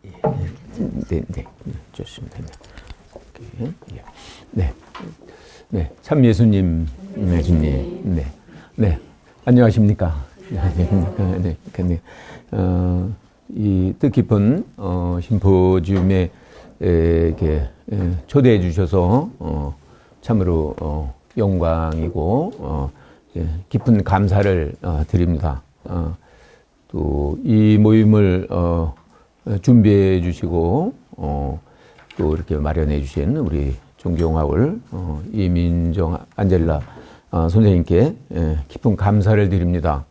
네, 네, 좋습니다. 네, 네, 참 예수님, 예수님, 네, 네, 안녕하십니까? 네, 네, 이 뜻깊은 심포지움에 이렇게 초대해 주셔서 참으로 영광이고 깊은 감사를 드립니다. 또 이 모임을 준비해 주시고 또 이렇게 마련해 주신 우리 존경하올 이민정 안젤라 선생님께 깊은 감사를 드립니다.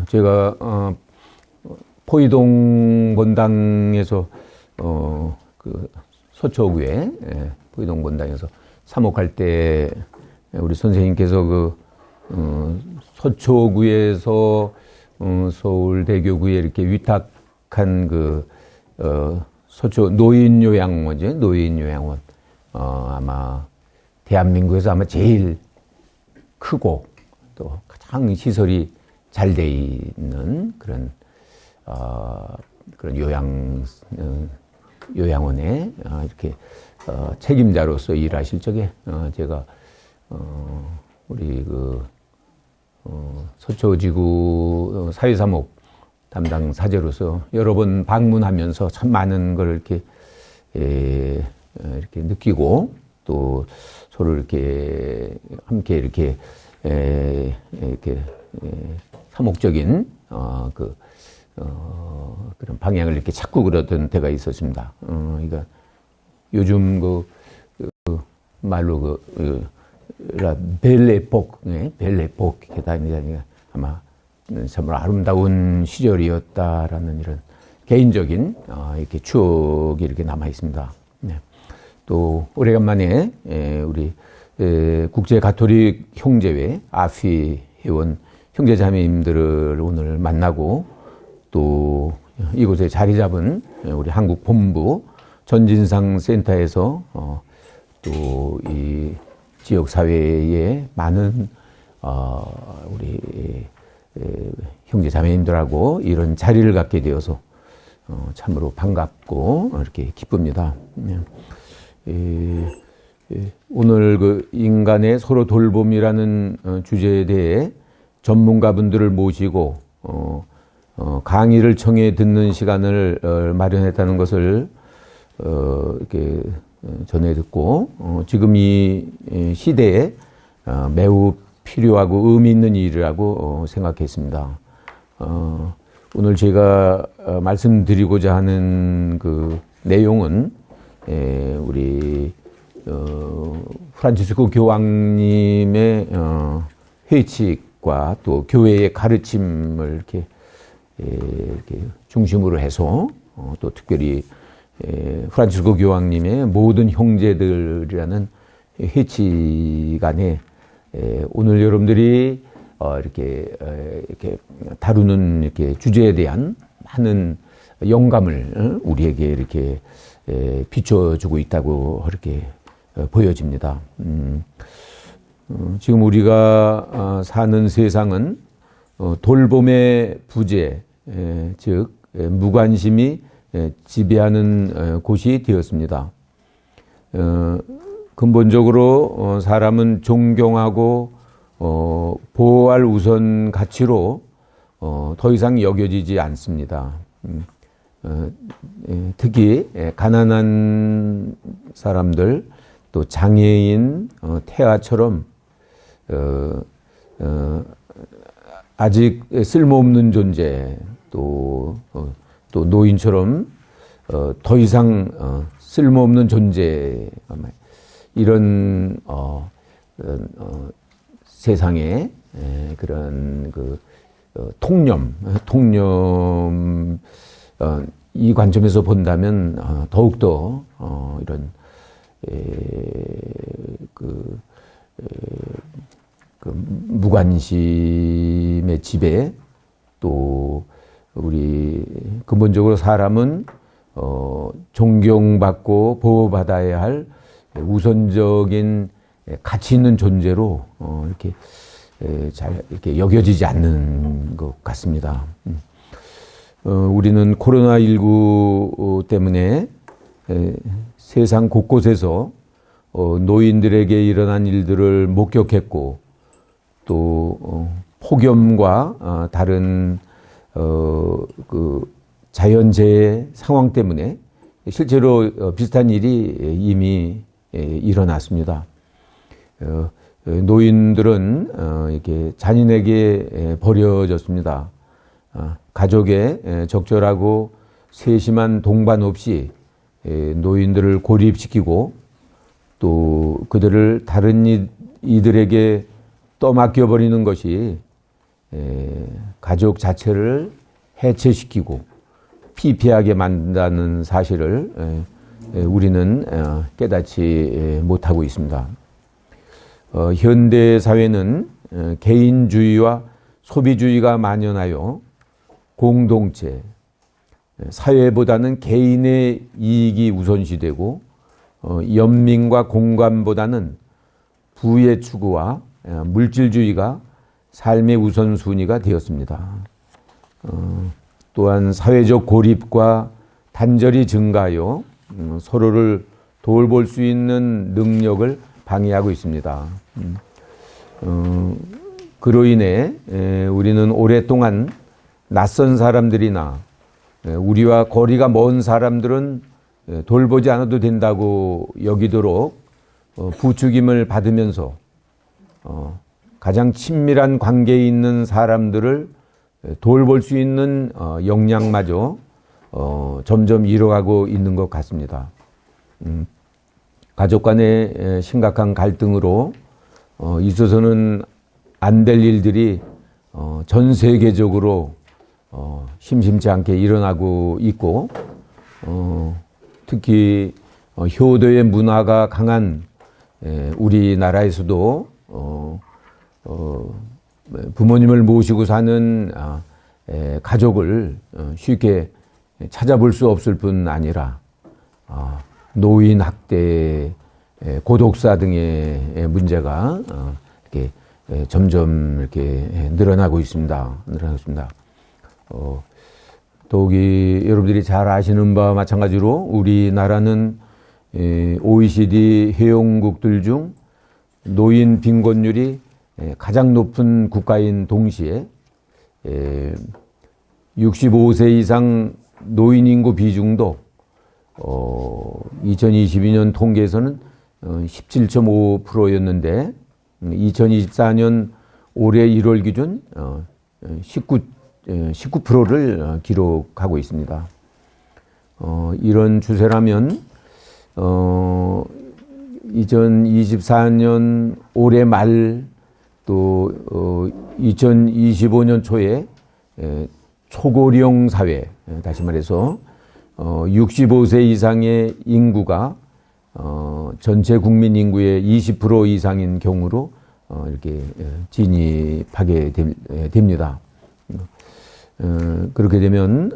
제가 포이동 본당에서 그 서초구에 포이동 본당에서 사목할 때 우리 선생님께서 그 서초구에서 서울대교구에 이렇게 위탁한 그 서초 노인요양원이죠. 노인요양원. 아마 대한민국에서 아마 제일 크고 또 가장 시설이 잘 돼 있는 그런 그런 요양원에 이렇게 책임자로서 일하실 적에 제가 우리 그 서초지구 사회사목 담당 사제로서 여러 번 방문하면서 참 많은 걸 이렇게 느끼고 또 서로 이렇게 함께 이렇게 사목적인 그런 방향을 이렇게 찾고 그러던 때가 있었습니다. 그러니까 요즘 그 말로 벨레복 이렇게 다니니까 아마 정말 아름다운 시절이었다라는 이런 개인적인 이렇게 추억이 이렇게 남아 있습니다. 네. 또 오래간만에 우리 국제 가톨릭 형제회 아피 회원 형제자매님들을 오늘 만나고 또 이곳에 자리 잡은 우리 한국 본부 전진상 센터에서 또 이 지역 사회에 많은 우리 형제 자매님들하고 이런 자리를 갖게 되어서 참으로 반갑고 이렇게 기쁩니다. 오늘 그 인간의 서로 돌봄이라는 주제에 대해 전문가분들을 모시고 강의를 청해 듣는 시간을 마련했다는 것을 이렇게 전해 듣고 지금 이 시대에 매우 필요하고 의미 있는 일이라고 생각했습니다. 오늘 제가 말씀드리고자 하는 그 내용은 우리 프란치스코 교황님의 회칙과 또 교회의 가르침을 이렇게 중심으로 해서 또 특별히 프란치스코 교황님의 모든 형제들이라는 회칙 안에 오늘 여러분들이 이렇게 다루는 이렇게 주제에 대한 많은 영감을 우리에게 이렇게 비춰주고 있다고 이렇게 보여집니다. 지금 우리가 사는 세상은 돌봄의 부재, 즉 무관심이 지배하는 곳이 되었습니다. 근본적으로 사람은 존경하고 보호할 우선 가치로 더 이상 여겨지지 않습니다. 특히 가난한 사람들, 또 장애인, 태아처럼 아직 쓸모없는 존재, 또 노인처럼 더 이상 쓸모없는 존재, 이런 세상에 그런 그 통념 이 관점에서 본다면 더욱더 이런 그 무관심의 지배, 또 우리 근본적으로 사람은 존경받고 보호받아야 할 우선적인 가치 있는 존재로 이렇게 잘 이렇게 여겨지지 않는 것 같습니다. 우리는 코로나19 때문에 세상 곳곳에서 노인들에게 일어난 일들을 목격했고 또 폭염과 다른 그 자연재해 상황 때문에 실제로 비슷한 일이 이미 일어났습니다. 노인들은 이렇게 잔인하게 버려졌습니다. 가족의 적절하고 세심한 동반 없이 노인들을 고립시키고 또 그들을 다른 이들에게 떠맡겨 버리는 것이 가족 자체를 해체시키고 피폐하게 만든다는 사실을 우리는 깨닫지 못하고 있습니다. 현대 사회는 개인주의와 소비주의가 만연하여 공동체, 사회보다는 개인의 이익이 우선시되고 연민과 공감보다는 부의 추구와 물질주의가 삶의 우선순위가 되었습니다. 또한 사회적 고립과 단절이 증가하여 서로를 돌볼 수 있는 능력을 방해하고 있습니다. 그로 인해 우리는 오랫동안 낯선 사람들이나 우리와 거리가 먼 사람들은 돌보지 않아도 된다고 여기도록 부추김을 받으면서 가장 친밀한 관계에 있는 사람들을 돌볼 수 있는 역량마저 점점 잃어가고 있는 것 같습니다. 가족 간의 심각한 갈등으로 있어서는 안 될 일들이 전 세계적으로 심심치 않게 일어나고 있고 특히 효도의 문화가 강한 우리나라에서도 부모님을 모시고 사는 가족을 쉽게 찾아볼 수 없을 뿐 아니라 노인 학대, 고독사 등의 문제가 이렇게 점점 이렇게 늘어나고 있습니다. 더욱이 여러분들이 잘 아시는 바와 마찬가지로 우리나라는 OECD 회원국들 중 노인 빈곤율이 가장 높은 국가인 동시에 65세 이상 노인 인구 비중도 2022년 통계에서는 17.5%였는데 2024년 올해 1월 기준 19%를 기록하고 있습니다. 이런 추세라면 2024년 올해 말 또 2025년 초에 초고령 사회, 다시 말해서 65세 이상의 인구가 전체 국민 인구의 20% 이상인 경우로 이렇게 진입하게 됩니다. 그렇게 되면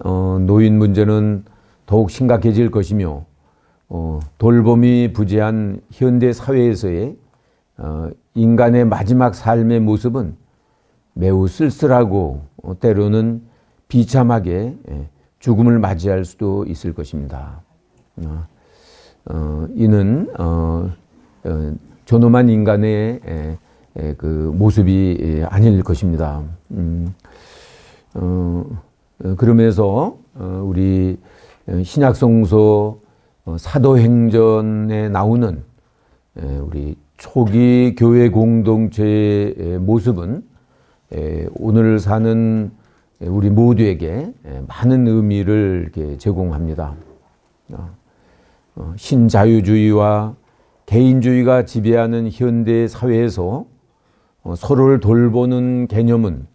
노인 문제는 더욱 심각해질 것이며 돌봄이 부재한 현대 사회에서의 인간의 마지막 삶의 모습은 매우 쓸쓸하고 때로는 비참하게 죽음을 맞이할 수도 있을 것입니다. 이는 존엄한 인간의 그 모습이 아닐 것입니다. 그러면서 우리 신약성서 사도행전에 나오는 우리 초기 교회 공동체의 모습은 오늘 사는 우리 모두에게 많은 의미를 이렇게 제공합니다. 신자유주의와 개인주의가 지배하는 현대 사회에서 서로를 돌보는 개념은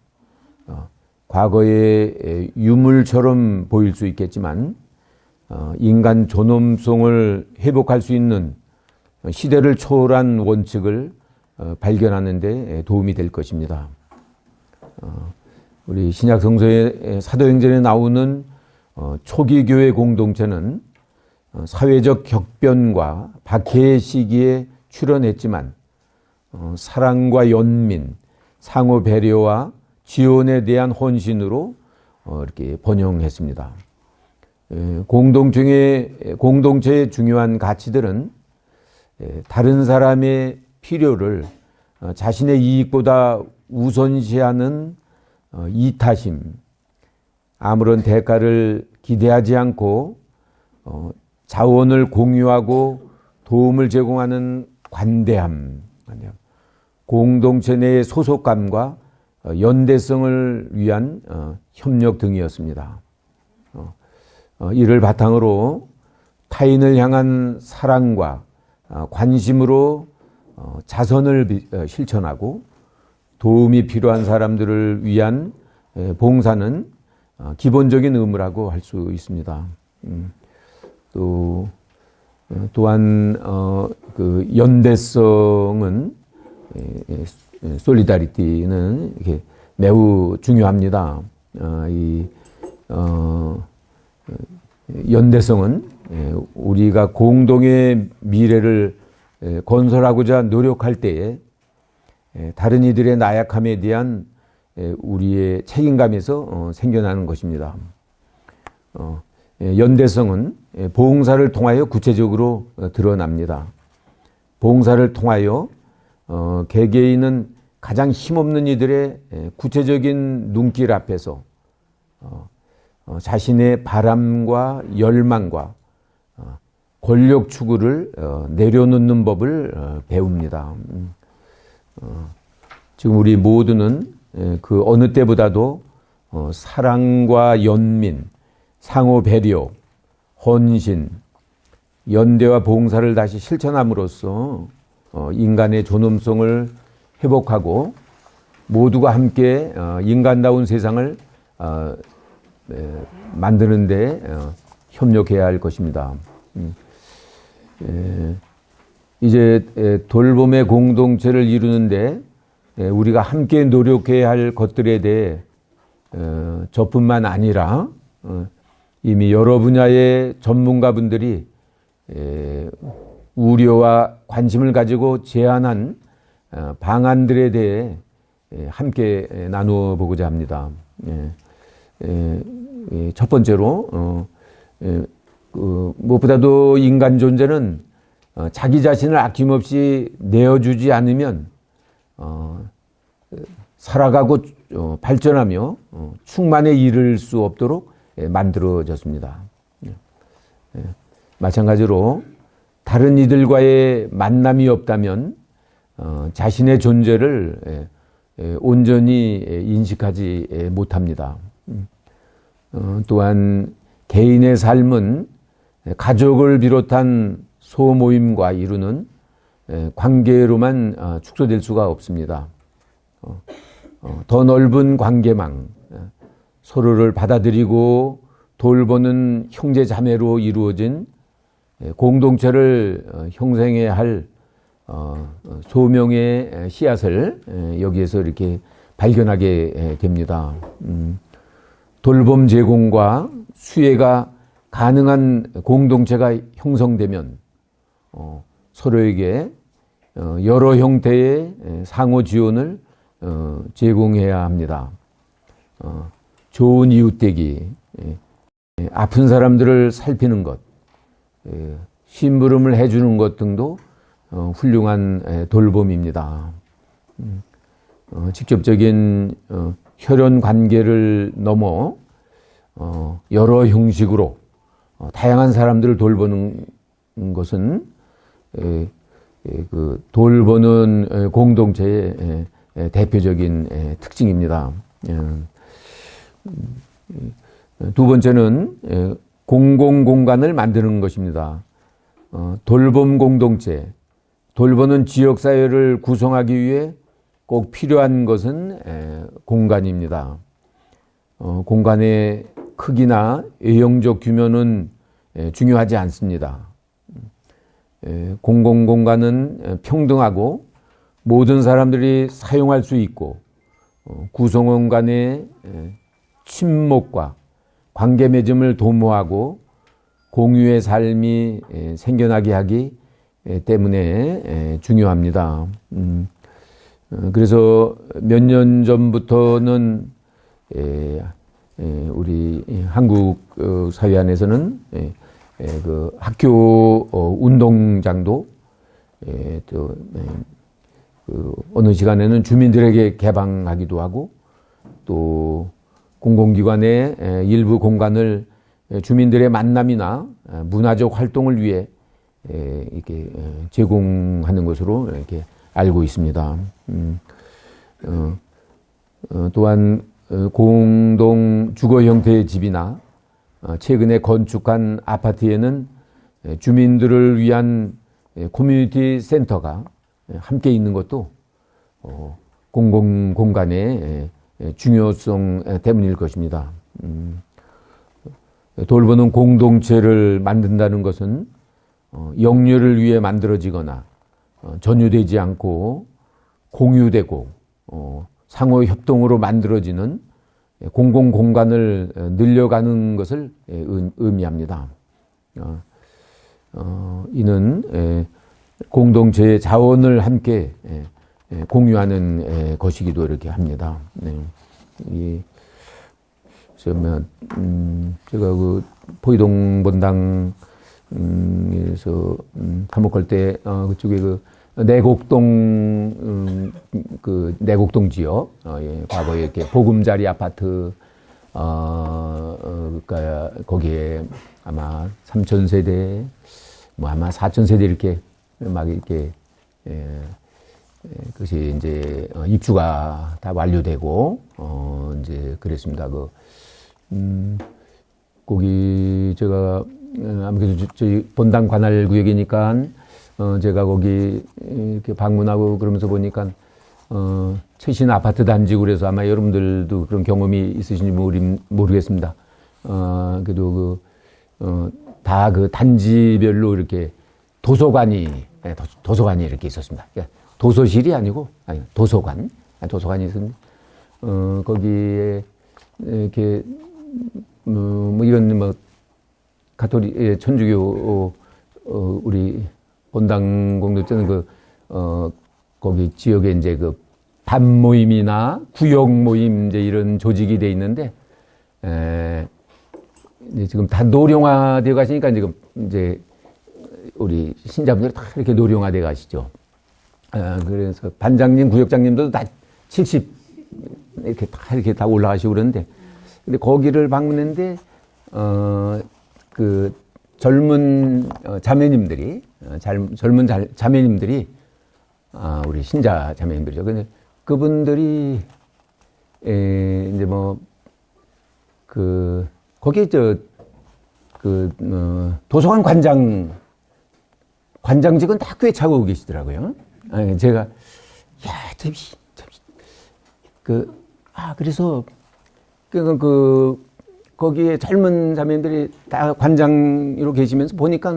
과거의 유물처럼 보일 수 있겠지만 인간 존엄성을 회복할 수 있는 시대를 초월한 원칙을 발견하는 데 도움이 될 것입니다. 우리 신약 성서의 사도행전에 나오는 초기 교회 공동체는 사회적 격변과 박해의 시기에 출현했지만 사랑과 연민, 상호 배려와 지원에 대한 헌신으로 이렇게 번영했습니다. 공동체의 중요한 가치들은 다른 사람의 필요를 자신의 이익보다 우선시하는 이타심, 아무런 대가를 기대하지 않고 자원을 공유하고 도움을 제공하는 관대함, 공동체 내의 소속감과 연대성을 위한 협력 등이었습니다. 이를 바탕으로 타인을 향한 사랑과 관심으로 자선을 실천하고 도움이 필요한 사람들을 위한 봉사는 기본적인 의무라고 할 수 있습니다. 또한 그 연대성은 솔리다리티는 이렇게 매우 중요합니다. 연대성은 우리가 공동의 미래를 건설하고자 노력할 때에 다른 이들의 나약함에 대한 우리의 책임감에서 생겨나는 것입니다. 연대성은 봉사를 통하여 구체적으로 드러납니다. 봉사를 통하여 개개인은 가장 힘없는 이들의 구체적인 눈길 앞에서 자신의 바람과 열망과 권력 추구를 내려놓는 법을 배웁니다. 지금 우리 모두는 그 어느 때보다도 사랑과 연민, 상호 배려, 헌신, 연대와 봉사를 다시 실천함으로써 인간의 존엄성을 회복하고 모두가 함께 인간다운 세상을 만드는 데 협력해야 할 것입니다. 이제 돌봄의 공동체를 이루는데 우리가 함께 노력해야 할 것들에 대해 저뿐만 아니라 이미 여러 분야의 전문가분들이 우려와 관심을 가지고 제안한 방안들에 대해 함께 나누어 보고자 합니다. 첫 번째로 무엇보다도 인간 존재는 자기 자신을 아낌없이 내어주지 않으면 살아가고 발전하며 충만에 이를 수 없도록 만들어졌습니다. 마찬가지로 다른 이들과의 만남이 없다면 자신의 존재를 온전히 인식하지 못합니다. 또한 개인의 삶은 가족을 비롯한 소모임과 이루는 관계로만 축소될 수가 없습니다. 더 넓은 관계망, 서로를 받아들이고 돌보는 형제 자매로 이루어진 공동체를 형성해야 할 소명의 씨앗을 여기에서 이렇게 발견하게 됩니다. 돌봄 제공과 수혜가 가능한 공동체가 형성되면 서로에게 여러 형태의 상호 지원을 제공해야 합니다. 좋은 이웃되기, 아픈 사람들을 살피는 것, 심부름을 해주는 것 등도 훌륭한 돌봄입니다. 직접적인 혈연 관계를 넘어 여러 형식으로 다양한 사람들을 돌보는 것은 그 돌보는 공동체의 대표적인 특징입니다. 두 번째는 공공공간을 만드는 것입니다. 돌봄 공동체, 돌보는 지역사회를 구성하기 위해 꼭 필요한 것은 공간입니다. 공간의 크기나 외형적 규모는 중요하지 않습니다. 공공공간은 평등하고 모든 사람들이 사용할 수 있고 구성원 간의 친목과 관계 맺음을 도모하고 공유의 삶이 생겨나게 하기 때문에 중요합니다. 그래서 몇 년 전부터는 우리 한국 사회 안에서는 그 학교 운동장도 또 그 어느 시간에는 주민들에게 개방하기도 하고 또 공공기관의 일부 공간을 주민들의 만남이나 문화적 활동을 위해 이렇게 제공하는 것으로 이렇게 알고 있습니다. 또한 공동 주거 형태의 집이나 최근에 건축한 아파트에는 주민들을 위한 커뮤니티 센터가 함께 있는 것도 공공 공간의 중요성 때문일 것입니다. 돌보는 공동체를 만든다는 것은 영유를 위해 만들어지거나 전유되지 않고 공유되고 상호 협동으로 만들어지는 공공 공간을 늘려가는 것을 의미합니다. 이는 공동체의 자원을 함께 공유하는 것이기도 이렇게 합니다. 제가 그 포이동 본당에서 감옥할 때 그쪽에 그 내곡동 그 내곡동 지역 과거에 이렇게 보금자리 아파트 그러니까 거기에 아마 3,000세대 뭐 아마 4,000세대 이렇게 막 이렇게 그것이 이제 입주가 다 완료되고 이제 그랬습니다. 거기 제가 아무래도 저희 본당 관할 구역이니까 제가 거기 이렇게 방문하고 그러면서 보니까 최신 아파트 단지고 그래서 아마 여러분들도 그런 경험이 있으신지 모르겠습니다. 그래도 다 그 단지별로 이렇게 도서관이 이렇게 있었습니다. 그러니까 도서실이 아니고 도서관이 있었는데 거기에 이렇게 뭐 이런 뭐 가톨릭 천주교 우리 본당 공동체는 거기 지역에 이제 그 반 모임이나 구역 모임 이제 이런 조직이 돼 있는데 이제 지금 다 노령화되어 가시니까 지금 이제 우리 신자분들이 다 이렇게 노령화되어 가시죠. 그래서 반장님, 구역장님들도 다 70 이렇게 다 올라가시고 그러는데 근데 거기를 방문했는데 그 젊은 자매님들이 우리 신자 자매님들이죠. 근데 그분들이 이제 뭐 거기에 도서관 관장직은 다 꽤 차고 계시더라고요. 제가 그래서 거기에 젊은 자매들이 다 관장으로 계시면서 보니까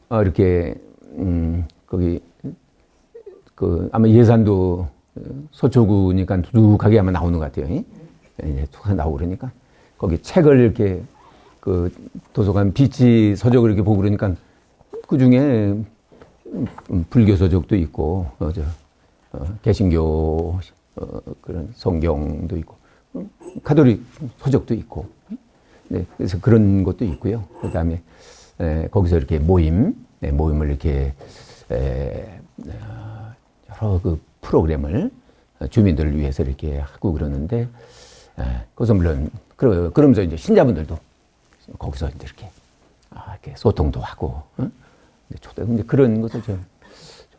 이렇게 거기 아마 예산도 서초구니까 두둑하게 아마 나오는 것 같아요. 이제 툭 나오고 그러니까 거기 책을 이렇게 도서관 비치 서적을 이렇게 보고 그러니까 그 중에 불교 서적도 있고 개신교 그런 성경도 있고 가톨릭 서적도 있고 네, 그래서 그런 것도 있고요. 그다음에 거기서 이렇게 모임을 이렇게 여러 그 프로그램을 주민들을 위해서 이렇게 하고 그러는데 그래서 물론 그러면서 이제 신자분들도 거기서 이제 이렇게 소통도 하고 근데 그런 것을 좀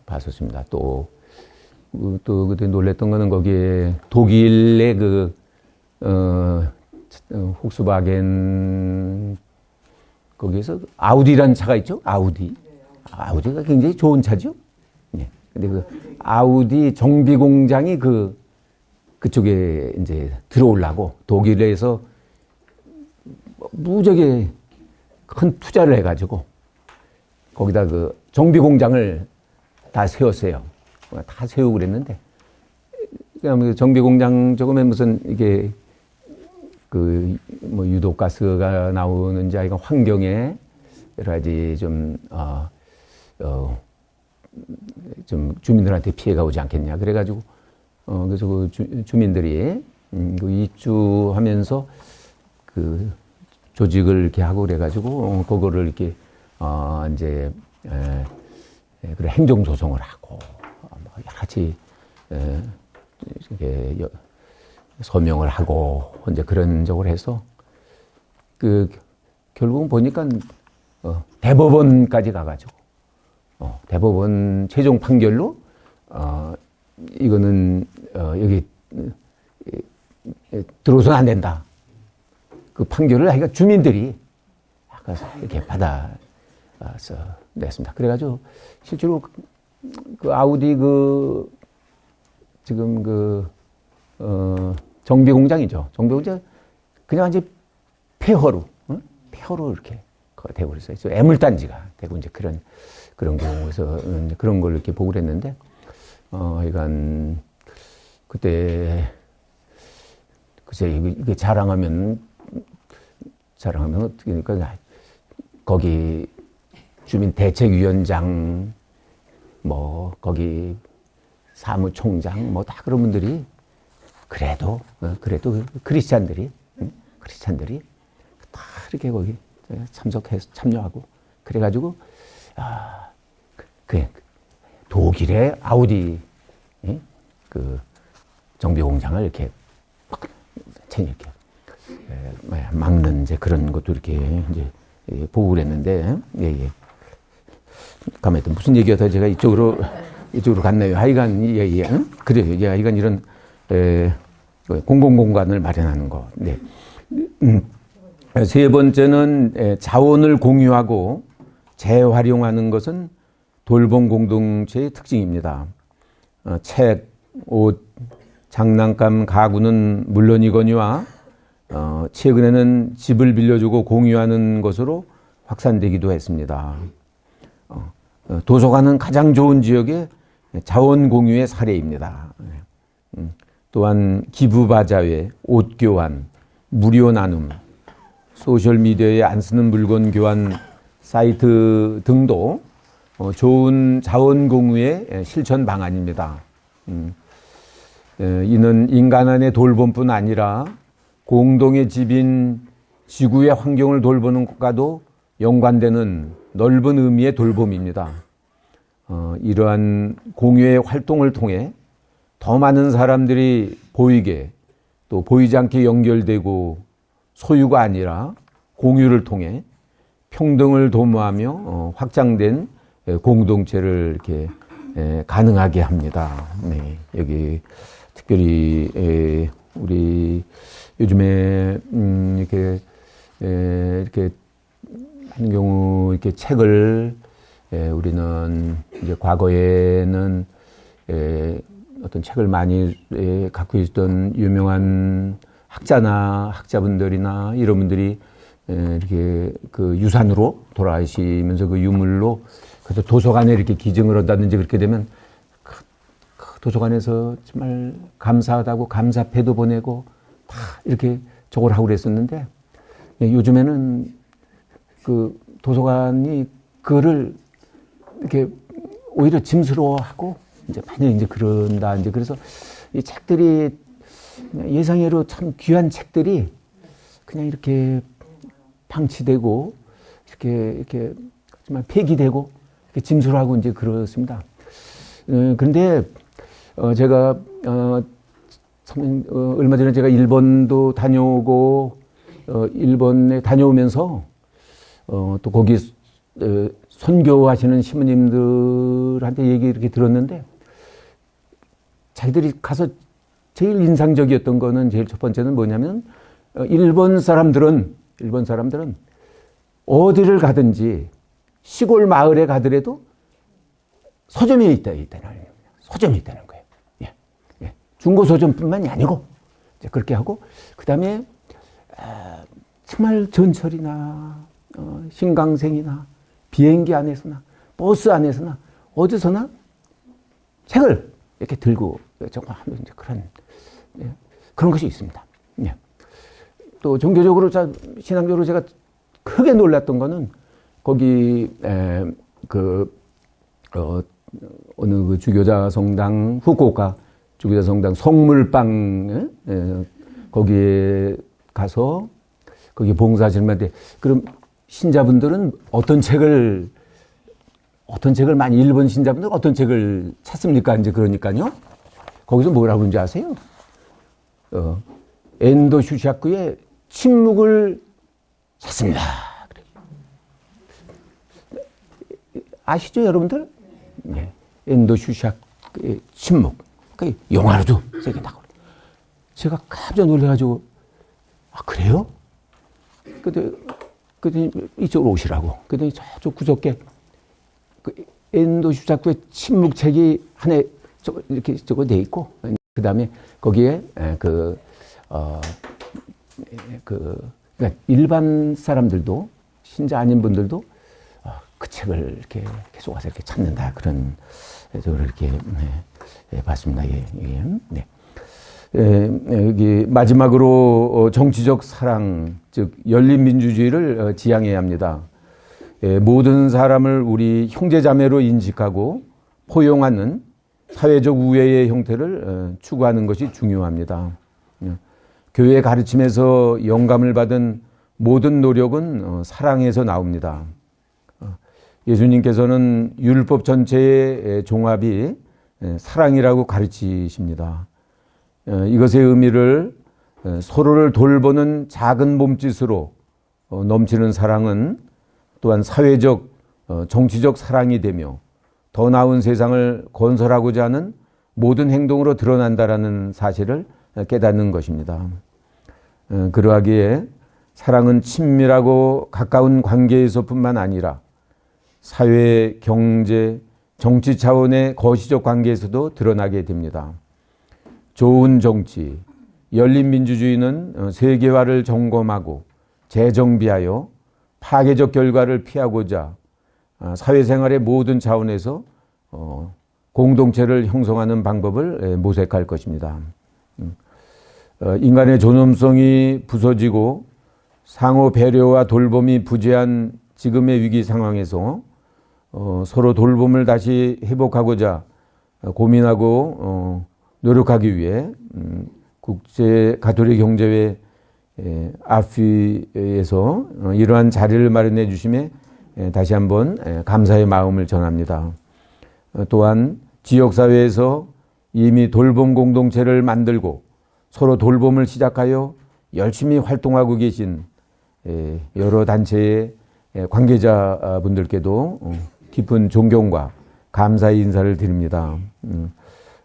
봤었습니다. 또 그때 놀랬던 거는 거기에 독일의 폭스바겐 거기에서 아우디라는 차가 있죠? 아우디가 굉장히 좋은 차죠? 네. 근데 아우디 정비 공장이 그쪽에 이제 들어오려고 독일에서 무지하게 큰 투자를 해가지고 거기다 정비 공장을 다 세웠어요. 다 세우고 그랬는데 정비 공장 조금에 무슨 이게 뭐 유독가스가 나오는지 아이가 환경에 여러 가지 좀 주민들한테 피해가 오지 않겠냐 그래가지고 그래서 주민들이 입주하면서 그 조직을 이렇게 하고 그래가지고 그거를 이렇게 이제 그래 행정 조성을 하고 여러 가지 이렇게 서명을 하고 이제 그런 쪽으로 해서 그 결국은 보니까 대법원까지 가가지고 대법원 최종 판결로 이거는 여기 들어서는 안 된다. 그 판결을 하니까 주민들이 이렇게 받아서 냈습니다. 그래가지고 실제로 그 아우디 지금 정비 공장이죠. 정비 공장 그냥 이제 폐허로 이렇게 되고 그랬어요. 애물단지가 되고 이제 그런 경우에서 그런 걸 이렇게 보고 그랬는데 하여간 그때 글쎄 이게 자랑하면 어떻게 되니까 거기 주민 대책위원장 뭐 거기 사무총장 뭐 다 그런 분들이 그래도 크리스찬들이 다 이렇게 거기 참석해서 참여하고 그래가지고 독일의 아우디 그 정비 공장을 이렇게 막는 이제 그런 것도 이렇게 이제 보고 그랬는데 예. 가만히 있던 무슨 얘기였다 제가 이쪽으로 갔네요. 하여간 그래요. 하여간 이런 공공공간을 마련하는 거. 네. 세 번째는 자원을 공유하고 재활용하는 것은 돌봄 공동체의 특징입니다. 책, 옷, 장난감, 가구는 물론이거니와 최근에는 집을 빌려주고 공유하는 것으로 확산되기도 했습니다. 도서관은 가장 좋은 지역의 자원 공유의 사례입니다. 또한 기부바자회, 옷 교환, 무료 나눔, 소셜미디어에 안 쓰는 물건 교환 사이트 등도 좋은 자원 공유의 실천 방안입니다. 이는 인간 안의 돌봄뿐 아니라 공동의 집인 지구의 환경을 돌보는 것과도 연관되는 넓은 의미의 돌봄입니다. 이러한 공유의 활동을 통해 더 많은 사람들이 보이게 또 보이지 않게 연결되고 소유가 아니라 공유를 통해 평등을 도모하며 확장된 공동체를 이렇게 가능하게 합니다. 네, 여기 특별히 우리 요즘에 이렇게 하는 경우 이렇게 책을 우리는 이제 과거에는 어떤 책을 많이 갖고 있었던 유명한 학자분들이나 이런 분들이 이렇게 그 유산으로 돌아가시면서 그 유물로 그래서 도서관에 이렇게 기증을 한다든지 그렇게 되면 그 도서관에서 정말 감사하다고 감사패도 보내고 다 이렇게 저걸 하고 그랬었는데 요즘에는 그 도서관이 그거를 이렇게 오히려 짐스러워하고 이제 많이 이제 그런다. 이제 그래서 이 책들이 예상외로 참 귀한 책들이 그냥 이렇게 방치되고 이렇게 정말 폐기되고 이렇게 짐스러워하고 이제 그렇습니다. 그런데 제가 얼마 전에 제가 일본도 다녀오고 일본에 다녀오면서 또 거기 선교하시는 신부님들한테 얘기 이렇게 들었는데 자기들이 가서 제일 인상적이었던 거는 제일 첫 번째는 뭐냐면 일본 사람들은 어디를 가든지 시골 마을에 가더라도 서점이 있다는 거예요. 예. 중고 서점뿐만이 아니고 이제 그렇게 하고 그 다음에 정말 전철이나 신강생이나 비행기 안에서나 버스 안에서나 어디서나 책을 이렇게 들고 정말 하는 이제 그런 것이 있습니다. 예. 또 종교적으로 신앙적으로 제가 크게 놀랐던 거는 거기 어느 그 주교자 성당 후쿠오카 주교자 성당 성물방 거기에 가서 거기 봉사하시는데 그럼 신자분들은 어떤 책을 많이 일본 신자분들 어떤 책을 찾습니까? 이제 그러니까요. 거기서 뭐라고 그러는지 아세요? 엔도 슈샤쿠의 침묵을 찾습니다. 아시죠, 여러분들? 네. 엔도 슈샤쿠의 침묵. 그 영화로도 세게 나오고. 제가 깜짝 놀래가지고, 아, 그래요? 그랬더니 이쪽으로 오시라고. 그랬더니 저쪽 구석에 그 엔도 슈샤쿠의 침묵책이 하나 이렇게 저거 돼 있고, 그 다음에 거기에 그러니까 일반 사람들도 신자 아닌 분들도 그 책을 이렇게 계속 와서 이렇게 찾는다 그런 저를 이렇게 봤습니다. 예, 예, 네. 여기 마지막으로 정치적 사랑, 즉 열린민주주의를 지향해야 합니다. 모든 사람을 우리 형제자매로 인식하고 포용하는 사회적 우애의 형태를 추구하는 것이 중요합니다. 교회의 가르침에서 영감을 받은 모든 노력은 사랑에서 나옵니다. 예수님께서는 율법 전체의 종합이 사랑이라고 가르치십니다. 이것의 의미를 서로를 돌보는 작은 몸짓으로 넘치는 사랑은 또한 사회적, 정치적 사랑이 되며 더 나은 세상을 건설하고자 하는 모든 행동으로 드러난다라는 사실을 깨닫는 것입니다. 그러하기에 사랑은 친밀하고 가까운 관계에서뿐만 아니라 사회, 경제, 정치 차원의 거시적 관계에서도 드러나게 됩니다. 좋은 정치, 열린 민주주의는 세계화를 점검하고 재정비하여 파괴적 결과를 피하고자 사회생활의 모든 차원에서 공동체를 형성하는 방법을 모색할 것입니다. 인간의 존엄성이 부서지고 상호 배려와 돌봄이 부재한 지금의 위기 상황에서 서로 돌봄을 다시 회복하고자 고민하고 노력하기 위해 국제 가톨릭 형제회 아피에서 이러한 자리를 마련해 주심에 다시 한번 감사의 마음을 전합니다. 또한 지역사회에서 이미 돌봄 공동체를 만들고 서로 돌봄을 시작하여 열심히 활동하고 계신 여러 단체의 관계자분들께도 깊은 존경과 감사의 인사를 드립니다.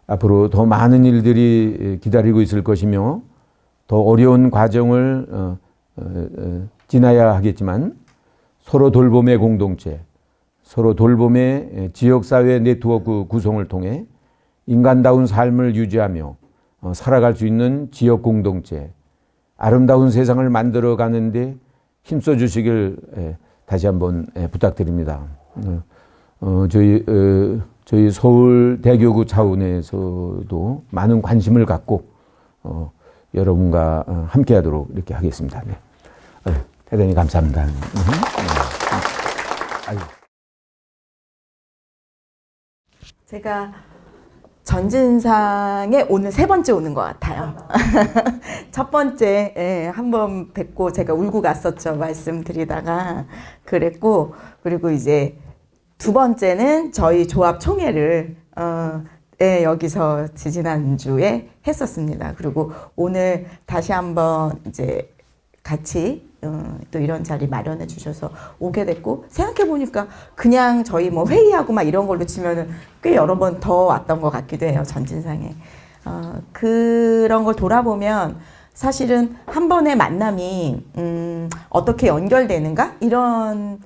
앞으로 더 많은 일들이 기다리고 있을 것이며 더 어려운 과정을 지나야 하겠지만 서로 돌봄의 공동체, 서로 돌봄의 지역사회 네트워크 구성을 통해 인간다운 삶을 유지하며 살아갈 수 있는 지역 공동체, 아름다운 세상을 만들어 가는데 힘써 주시길 다시 한번 부탁드립니다. 저희 서울대교구 차원에서도 많은 관심을 갖고 여러분과 함께하도록 이렇게 하겠습니다. 네. 대단히 감사합니다. 제가 전진상에 오늘 세 번째 오는 것 같아요. 첫 번째 한번 뵙고 제가 울고 갔었죠. 말씀드리다가 그랬고, 그리고 이제 두 번째는 저희 조합 총회를 여기서 지지난주에 했었습니다. 그리고 오늘 다시 한번 이제 같이 또 이런 자리 마련해 주셔서 오게 됐고, 생각해 보니까 그냥 저희 뭐 회의하고 막 이런 걸로 치면은 꽤 여러 번 더 왔던 것 같기도 해요. 전진상에. 그런 걸 돌아보면 사실은 한 번의 만남이 어떻게 연결되는가? 이런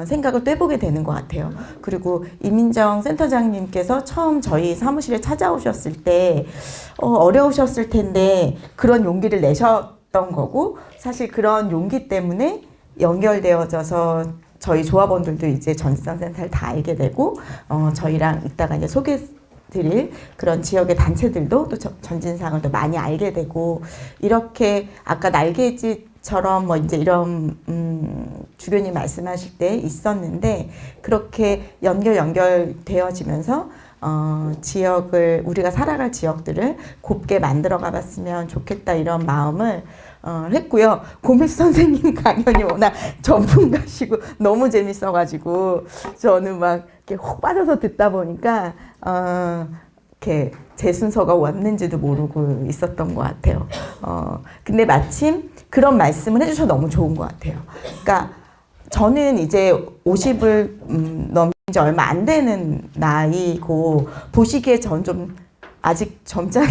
생각을 또 해보게 되는 것 같아요. 그리고 이민정 센터장님께서 처음 저희 사무실에 찾아오셨을 때 어려우셨을 텐데 그런 용기를 내셨던 거고, 사실 그런 용기 때문에 연결되어져서 저희 조합원들도 이제 전진상 센터를 다 알게 되고, 저희랑 이따가 이제 소개드릴 그런 지역의 단체들도 또 전진상을 또 많이 알게 되고, 이렇게 아까 날개짓처럼 뭐 이제 이런 주교님 말씀하실 때 있었는데, 그렇게 연결되어지면서 지역을, 우리가 살아갈 지역들을 곱게 만들어 가봤으면 좋겠다, 이런 마음을 했고요. 고미수 선생님 강연이 워낙 전문가시고 너무 재밌어가지고 저는 막 이렇게 훅 빠져서 듣다 보니까 이렇게 제 순서가 왔는지도 모르고 있었던 것 같아요. 근데 마침 그런 말씀을 해주셔서 너무 좋은 것 같아요. 그러니까 저는 이제 50을 넘긴 지 얼마 안 되는 나이고, 보시기에 전 좀 아직 젊잖아요.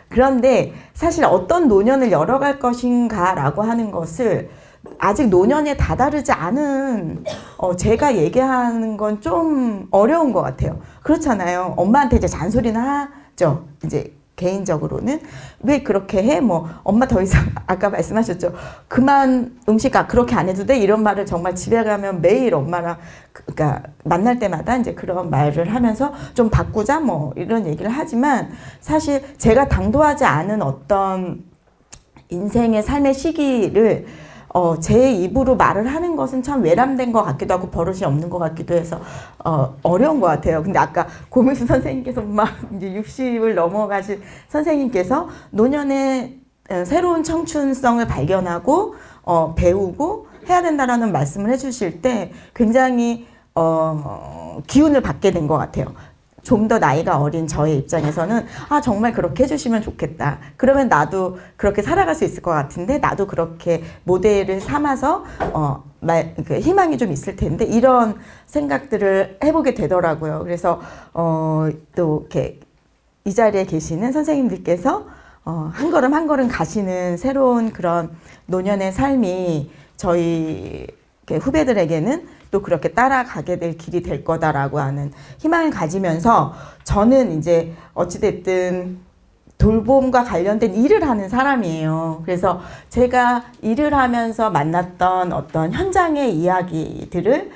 그런데 사실 어떤 노년을 열어갈 것인가라고 하는 것을 아직 노년에 다다르지 않은 제가 얘기하는 건 좀 어려운 것 같아요. 그렇잖아요. 엄마한테 이제 잔소리는 하죠. 이제 개인적으로는 왜 그렇게 해? 뭐 엄마 더 이상 아까 말씀하셨죠. 그만 음식 그렇게 안 해도 돼? 이런 말을 정말 집에 가면 매일 엄마랑 그러니까 만날 때마다 이제 그런 말을 하면서 좀 바꾸자 뭐 이런 얘기를 하지만, 사실 제가 당도하지 않은 어떤 인생의 삶의 시기를 제 입으로 말을 하는 것은 참 외람된 것 같기도 하고 버릇이 없는 것 같기도 해서 어려운 것 같아요. 근데 아까 고미수 선생님께서 막 이제 60을 넘어가신 선생님께서 노년에 새로운 청춘성을 발견하고 배우고 해야 된다라는 말씀을 해주실 때 굉장히 기운을 받게 된 것 같아요. 좀 더 나이가 어린 저의 입장에서는 정말 그렇게 해주시면 좋겠다. 그러면 나도 그렇게 살아갈 수 있을 것 같은데, 나도 그렇게 모델을 삼아서 희망이 좀 있을 텐데, 이런 생각들을 해보게 되더라고요. 그래서 또 이렇게 이 자리에 계시는 선생님들께서 한 걸음 한 걸음 가시는 새로운 그런 노년의 삶이 저희 후배들에게는 또 그렇게 따라가게 될 길이 될 거다라고 하는 희망을 가지면서, 저는 이제 어찌됐든 돌봄과 관련된 일을 하는 사람이에요. 그래서 제가 일을 하면서 만났던 어떤 현장의 이야기들을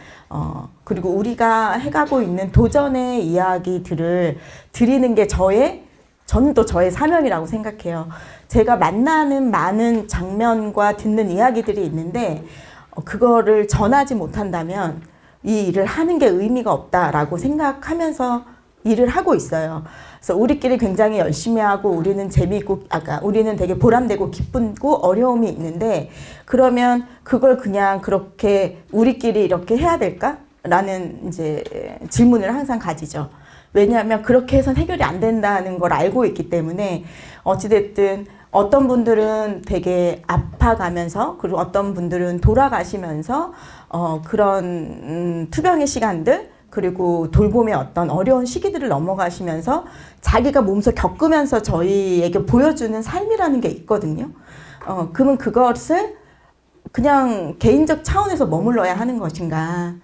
그리고 우리가 해가고 있는 도전의 이야기들을 드리는 게 저는 또 저의 사명이라고 생각해요. 제가 만나는 많은 장면과 듣는 이야기들이 있는데 그거를 전하지 못한다면 이 일을 하는 게 의미가 없다라고 생각하면서 일을 하고 있어요. 그래서 우리끼리 굉장히 열심히 하고 우리는 재미있고 우리는 되게 보람되고 기쁘고 어려움이 있는데, 그러면 그걸 그냥 그렇게 우리끼리 이렇게 해야 될까라는 이제 질문을 항상 가지죠. 왜냐하면 그렇게 해서는 해결이 안 된다는 걸 알고 있기 때문에, 어찌됐든 어떤 분들은 되게 아파가면서, 그리고 어떤 분들은 돌아가시면서 그런 투병의 시간들, 그리고 돌봄의 어떤 어려운 시기들을 넘어가시면서 자기가 몸소 겪으면서 저희에게 보여주는 삶이라는 게 있거든요. 그러면 그것을 그냥 개인적 차원에서 머물러야 하는 것인가,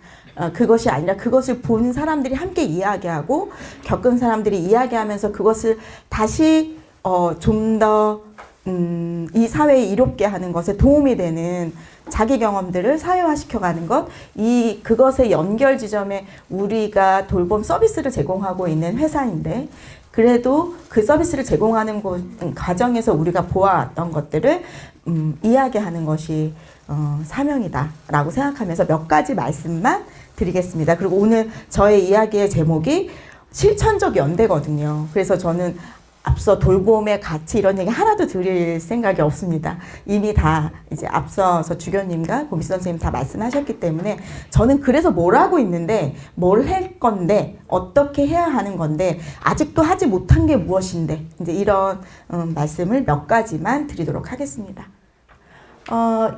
그것이 아니라 그것을 본 사람들이 함께 이야기하고 겪은 사람들이 이야기하면서 그것을 다시 좀 더 이 사회에 이롭게 하는 것에 도움이 되는 자기 경험들을 사회화시켜가는 것, 그것의 연결 지점에 우리가 돌봄 서비스를 제공하고 있는 회사인데, 그래도 그 서비스를 제공하는 과정에서 우리가 보아왔던 것들을 이야기하는 것이 사명이다라고 생각하면서 몇 가지 말씀만 드리겠습니다. 그리고 오늘 저의 이야기의 제목이 실천적 연대거든요. 그래서 저는 앞서 돌봄의 가치 이런 얘기 하나도 드릴 생각이 없습니다. 이미 다 이제 앞서서 주교님과 고미수 선생님 다 말씀하셨기 때문에, 저는 그래서 뭘 하고 있는데, 뭘 할 건데, 어떻게 해야 하는 건데, 아직도 하지 못한 게 무엇인데, 이제 이런 말씀을 몇 가지만 드리도록 하겠습니다.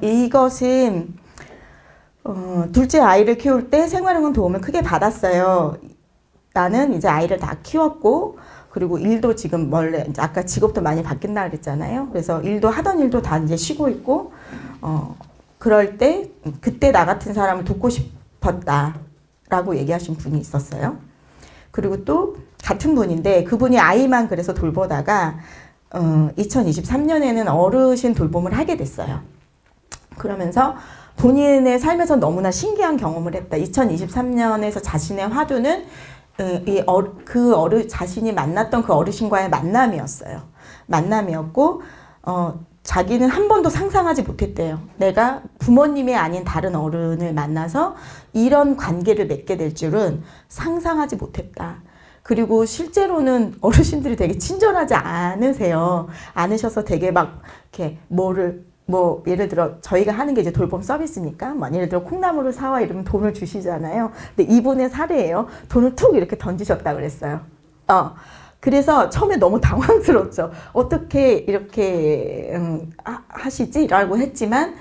이것은 둘째 아이를 키울 때 생활응원 도움을 크게 받았어요. 나는 이제 아이를 다 키웠고, 그리고 일도 지금 원래 이제 아까 직업도 많이 바뀐다 그랬잖아요. 그래서 하던 일도 다 이제 쉬고 있고, 그럴 때 그때 나 같은 사람을 돕고 싶었다라고 얘기하신 분이 있었어요. 그리고 또 같은 분인데, 그분이 아이만 그래서 돌보다가 2023년에는 어르신 돌봄을 하게 됐어요. 그러면서 본인의 삶에서 너무나 신기한 경험을 했다. 2023년에서 자신의 화두는 자신이 만났던 그 어르신과의 만남이었어요. 만남이었고, 자기는 한 번도 상상하지 못했대요. 내가 부모님이 아닌 다른 어른을 만나서 이런 관계를 맺게 될 줄은 상상하지 못했다. 그리고 실제로는 어르신들이 되게 친절하지 않으셔서 되게 막 이렇게 뭐 예를 들어 저희가 하는 게 이제 돌봄 서비스니까 뭐 예를 들어 콩나물을 사와 이러면 돈을 주시잖아요. 근데 이분의 사례예요. 돈을 툭 이렇게 던지셨다 그랬어요. 그래서 처음에 너무 당황스럽죠. 어떻게 이렇게 하시지? 라고 했지만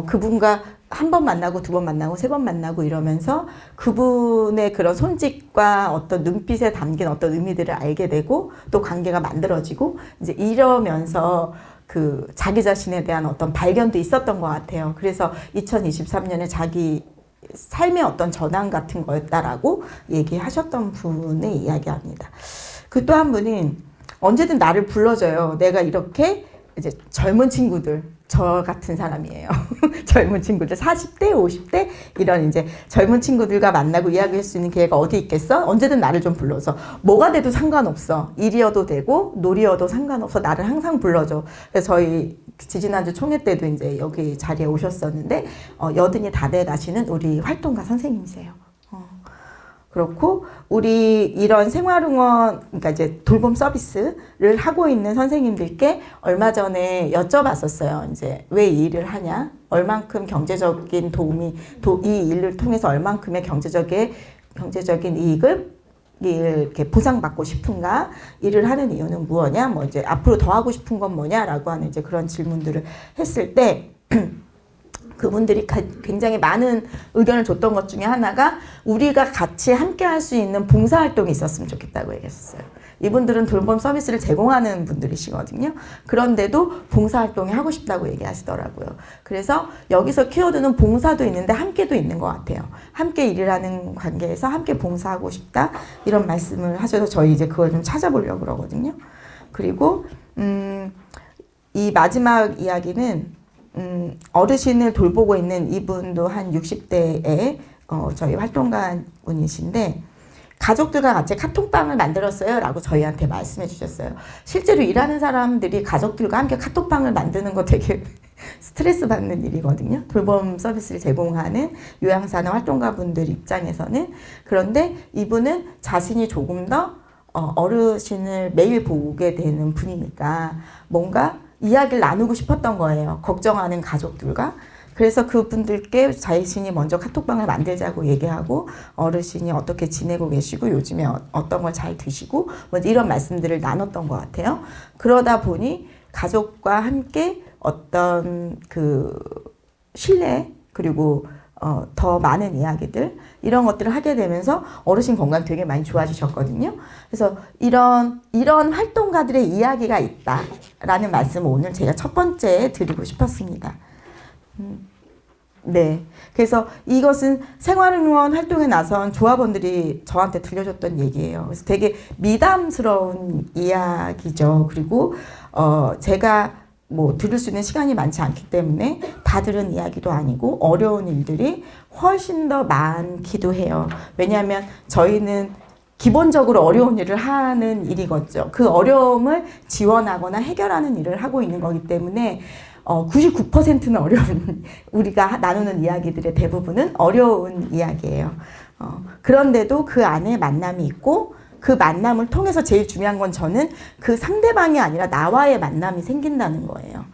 그분과 한 번 만나고 두 번 만나고 세 번 만나고 이러면서 그분의 그런 손짓과 어떤 눈빛에 담긴 어떤 의미들을 알게 되고 또 관계가 만들어지고 이제 이러면서 그 자기 자신에 대한 어떤 발견도 있었던 것 같아요. 그래서 2023년에 자기 삶의 어떤 전환 같은 거였다라고 얘기하셨던 분의 이야기합니다. 그 또 한 분은 언제든 나를 불러줘요. 내가 이렇게 이제 젊은 친구들, 저 같은 사람이에요. 젊은 친구들, 40대, 50대, 이런 이제 젊은 친구들과 만나고 이야기할 수 있는 기회가 어디 있겠어? 언제든 나를 좀 불러서. 뭐가 돼도 상관없어. 일이어도 되고, 놀이여도 상관없어. 나를 항상 불러줘. 그래서 저희 지지난주 총회 때도 이제 여기 자리에 오셨었는데, 여든이 다 돼 가시는 우리 활동가 선생님이세요. 그렇고 우리 이런 생활응원, 그러니까 이제 돌봄 서비스를 하고 있는 선생님들께 얼마 전에 여쭤봤었어요. 이제 왜 이 일을 하냐? 얼만큼 경제적인 도움이 이 일을 통해서 얼만큼의 경제적인 이익을 이렇게 보상받고 싶은가? 일을 하는 이유는 무엇이냐? 뭐 이제 앞으로 더 하고 싶은 건 뭐냐라고 하는 이제 그런 질문들을 했을 때. 그분들이 굉장히 많은 의견을 줬던 것 중에 하나가 우리가 같이 함께 할 수 있는 봉사활동이 있었으면 좋겠다고 얘기했어요. 이분들은 돌봄 서비스를 제공하는 분들이시거든요. 그런데도 봉사활동이 하고 싶다고 얘기하시더라고요. 그래서 여기서 키워드는 봉사도 있는데 함께도 있는 것 같아요. 함께 일을 하는 관계에서 함께 봉사하고 싶다 이런 말씀을 하셔서 저희 이제 그걸 좀 찾아보려고 그러거든요. 그리고 이 마지막 이야기는 어르신을 돌보고 있는 이분도 한 60대의 저희 활동가 분이신데 가족들과 같이 카톡방을 만들었어요 라고 저희한테 말씀해 주셨어요. 실제로 일하는 사람들이 가족들과 함께 카톡방을 만드는 거 되게 스트레스 받는 일이거든요. 돌봄 서비스를 제공하는 요양사나 활동가 분들 입장에서는. 그런데 이분은 자신이 조금 더 어르신을 매일 보게 되는 분이니까 뭔가 이야기를 나누고 싶었던 거예요. 걱정하는 가족들과. 그래서 그분들께 자신이 먼저 카톡방을 만들자고 얘기하고 어르신이 어떻게 지내고 계시고 요즘에 어떤 걸 잘 드시고 뭐 이런 말씀들을 나눴던 것 같아요. 그러다 보니 가족과 함께 어떤 그 신뢰 그리고 더 많은 이야기들 이런 것들을 하게 되면서 어르신 건강 되게 많이 좋아지셨거든요. 그래서 이런 활동가들의 이야기가 있다라는 말씀을 오늘 제가 첫 번째 드리고 싶었습니다. 네. 그래서 이것은 생활응원 활동에 나선 조합원들이 저한테 들려줬던 얘기예요. 그래서 되게 미담스러운 이야기죠. 그리고 제가 뭐 들을 수 있는 시간이 많지 않기 때문에 다 들은 이야기도 아니고 어려운 일들이 훨씬 더 많기도 해요. 왜냐하면 저희는 기본적으로 어려운 일을 하는 일이겠죠. 그 어려움을 지원하거나 해결하는 일을 하고 있는 거기 때문에 99%는 어려운 우리가 나누는 이야기들의 대부분은 어려운 이야기예요. 그런데도 그 안에 만남이 있고 그 만남을 통해서 제일 중요한 건 저는 그 상대방이 아니라 나와의 만남이 생긴다는 거예요.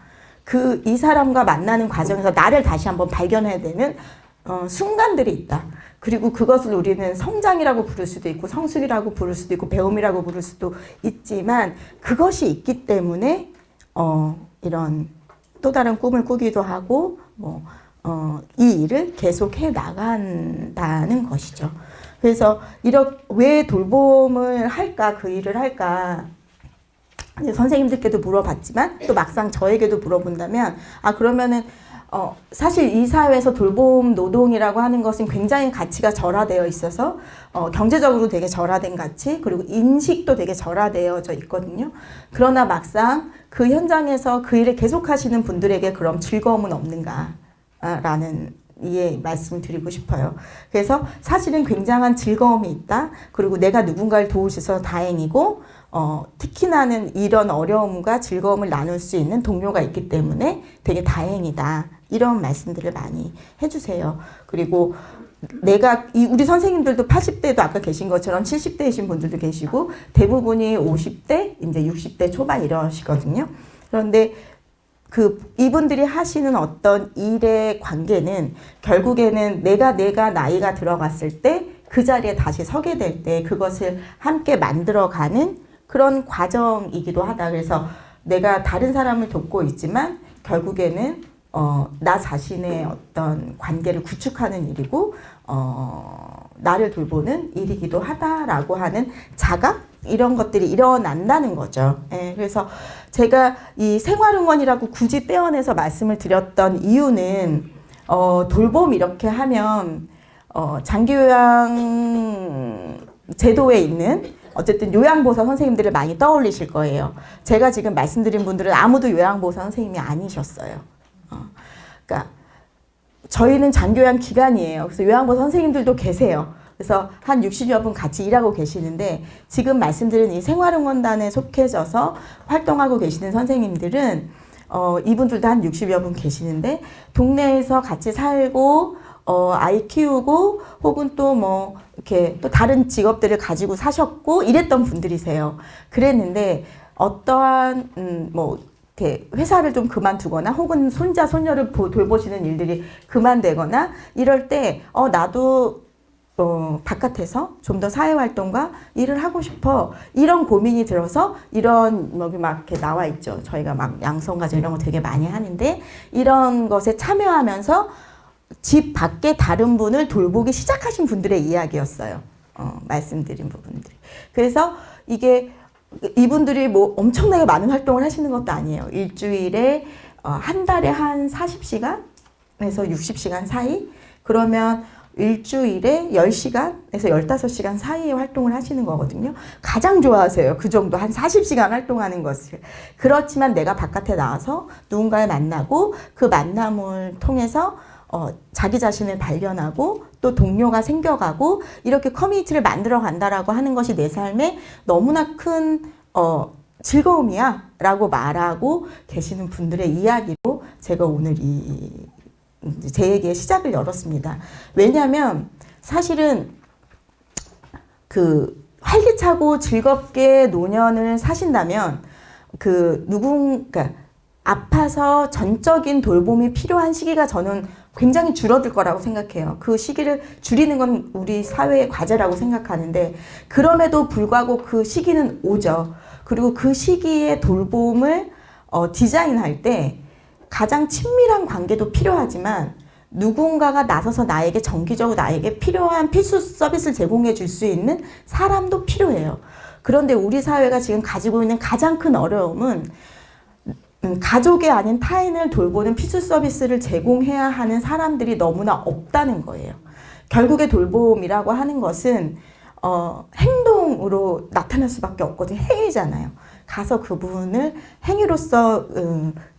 이 사람과 만나는 과정에서 나를 다시 한번 발견해야 되는 순간들이 있다. 그리고 그것을 우리는 성장이라고 부를 수도 있고 성숙이라고 부를 수도 있고 배움이라고 부를 수도 있지만 그것이 있기 때문에 이런 또 다른 꿈을 꾸기도 하고 이 일을 계속해 나간다는 것이죠. 그래서 왜 돌봄을 할까, 그 일을 할까 선생님들께도 물어봤지만 또 막상 저에게도 물어본다면 그러면은 사실 이 사회에서 돌봄 노동이라고 하는 것은 굉장히 가치가 절하되어 있어서 경제적으로 되게 절하된 가치 그리고 인식도 되게 절하되어져 있거든요. 그러나 막상 그 현장에서 그 일을 계속하시는 분들에게 그럼 즐거움은 없는가라는 말씀을 드리고 싶어요. 그래서 사실은 굉장한 즐거움이 있다. 그리고 내가 누군가를 도울 수 있어서 다행이고 특히나는 이런 어려움과 즐거움을 나눌 수 있는 동료가 있기 때문에 되게 다행이다. 이런 말씀들을 많이 해주세요. 그리고 우리 선생님들도 80대도 아까 계신 것처럼 70대이신 분들도 계시고 대부분이 50대, 이제 60대 초반 이러시거든요. 그런데 이분들이 하시는 어떤 일의 관계는 결국에는 내가 나이가 들어갔을 때 그 자리에 다시 서게 될 때 그것을 함께 만들어가는 그런 과정이기도 하다. 그래서 내가 다른 사람을 돕고 있지만 결국에는 나 자신의 어떤 관계를 구축하는 일이고 나를 돌보는 일이기도 하다라고 하는 자각 이런 것들이 일어난다는 거죠. 예, 그래서 제가 이 생활응원이라고 굳이 떼어내서 말씀을 드렸던 이유는 돌봄 이렇게 하면 장기요양 제도에 있는 어쨌든 요양보호사 선생님들을 많이 떠올리실 거예요. 제가 지금 말씀드린 분들은 아무도 요양보호사 선생님이 아니셨어요. 그러니까 저희는 장기요양 기관이에요. 그래서 요양보호사 선생님들도 계세요. 그래서 한 60여 분 같이 일하고 계시는데 지금 말씀드린 이 생활응원단에 속해져서 활동하고 계시는 선생님들은 이분들도 한 60여 분 계시는데 동네에서 같이 살고 아이 키우고 혹은 또 뭐 이렇게 또 다른 직업들을 가지고 사셨고 이랬던 분들이세요. 그랬는데 어떠한 뭐 이렇게 회사를 좀 그만두거나 혹은 손자 손녀를 돌보시는 일들이 그만되거나 이럴 때 나도 바깥에서 좀 더 사회활동과 일을 하고 싶어. 이런 고민이 들어서 이런, 막 이렇게 나와 있죠. 저희가 막 양성가정 이런 거 되게 많이 하는데, 이런 것에 참여하면서 집 밖에 다른 분을 돌보기 시작하신 분들의 이야기였어요. 말씀드린 부분들이. 그래서 이분들이 뭐 엄청나게 많은 활동을 하시는 것도 아니에요. 일주일에, 한 달에 한 40시간에서 60시간 사이? 그러면 일주일에 10시간에서 15시간 사이에 활동을 하시는 거거든요. 가장 좋아하세요. 그 정도 한 40시간 활동하는 것을. 그렇지만 내가 바깥에 나와서 누군가를 만나고 그 만남을 통해서 자기 자신을 발견하고 또 동료가 생겨가고 이렇게 커뮤니티를 만들어 간다라고 하는 것이 내 삶에 너무나 큰 즐거움이야 라고 말하고 계시는 분들의 이야기로 제가 오늘 제 얘기의 시작을 열었습니다. 왜냐하면 사실은 활기차고 즐겁게 노년을 사신다면 누군가 아파서 전적인 돌봄이 필요한 시기가 저는 굉장히 줄어들 거라고 생각해요. 그 시기를 줄이는 건 우리 사회의 과제라고 생각하는데 그럼에도 불구하고 그 시기는 오죠. 그리고 그 시기에 돌봄을 디자인할 때 가장 친밀한 관계도 필요하지만 누군가가 나서서 나에게 정기적으로 나에게 필요한 필수 서비스를 제공해 줄 수 있는 사람도 필요해요. 그런데 우리 사회가 지금 가지고 있는 가장 큰 어려움은 가족이 아닌 타인을 돌보는 필수 서비스를 제공해야 하는 사람들이 너무나 없다는 거예요. 결국에 돌봄이라고 하는 것은 행동으로 나타날 수밖에 없거든요. 행위잖아요. 가서 그분을 행위로서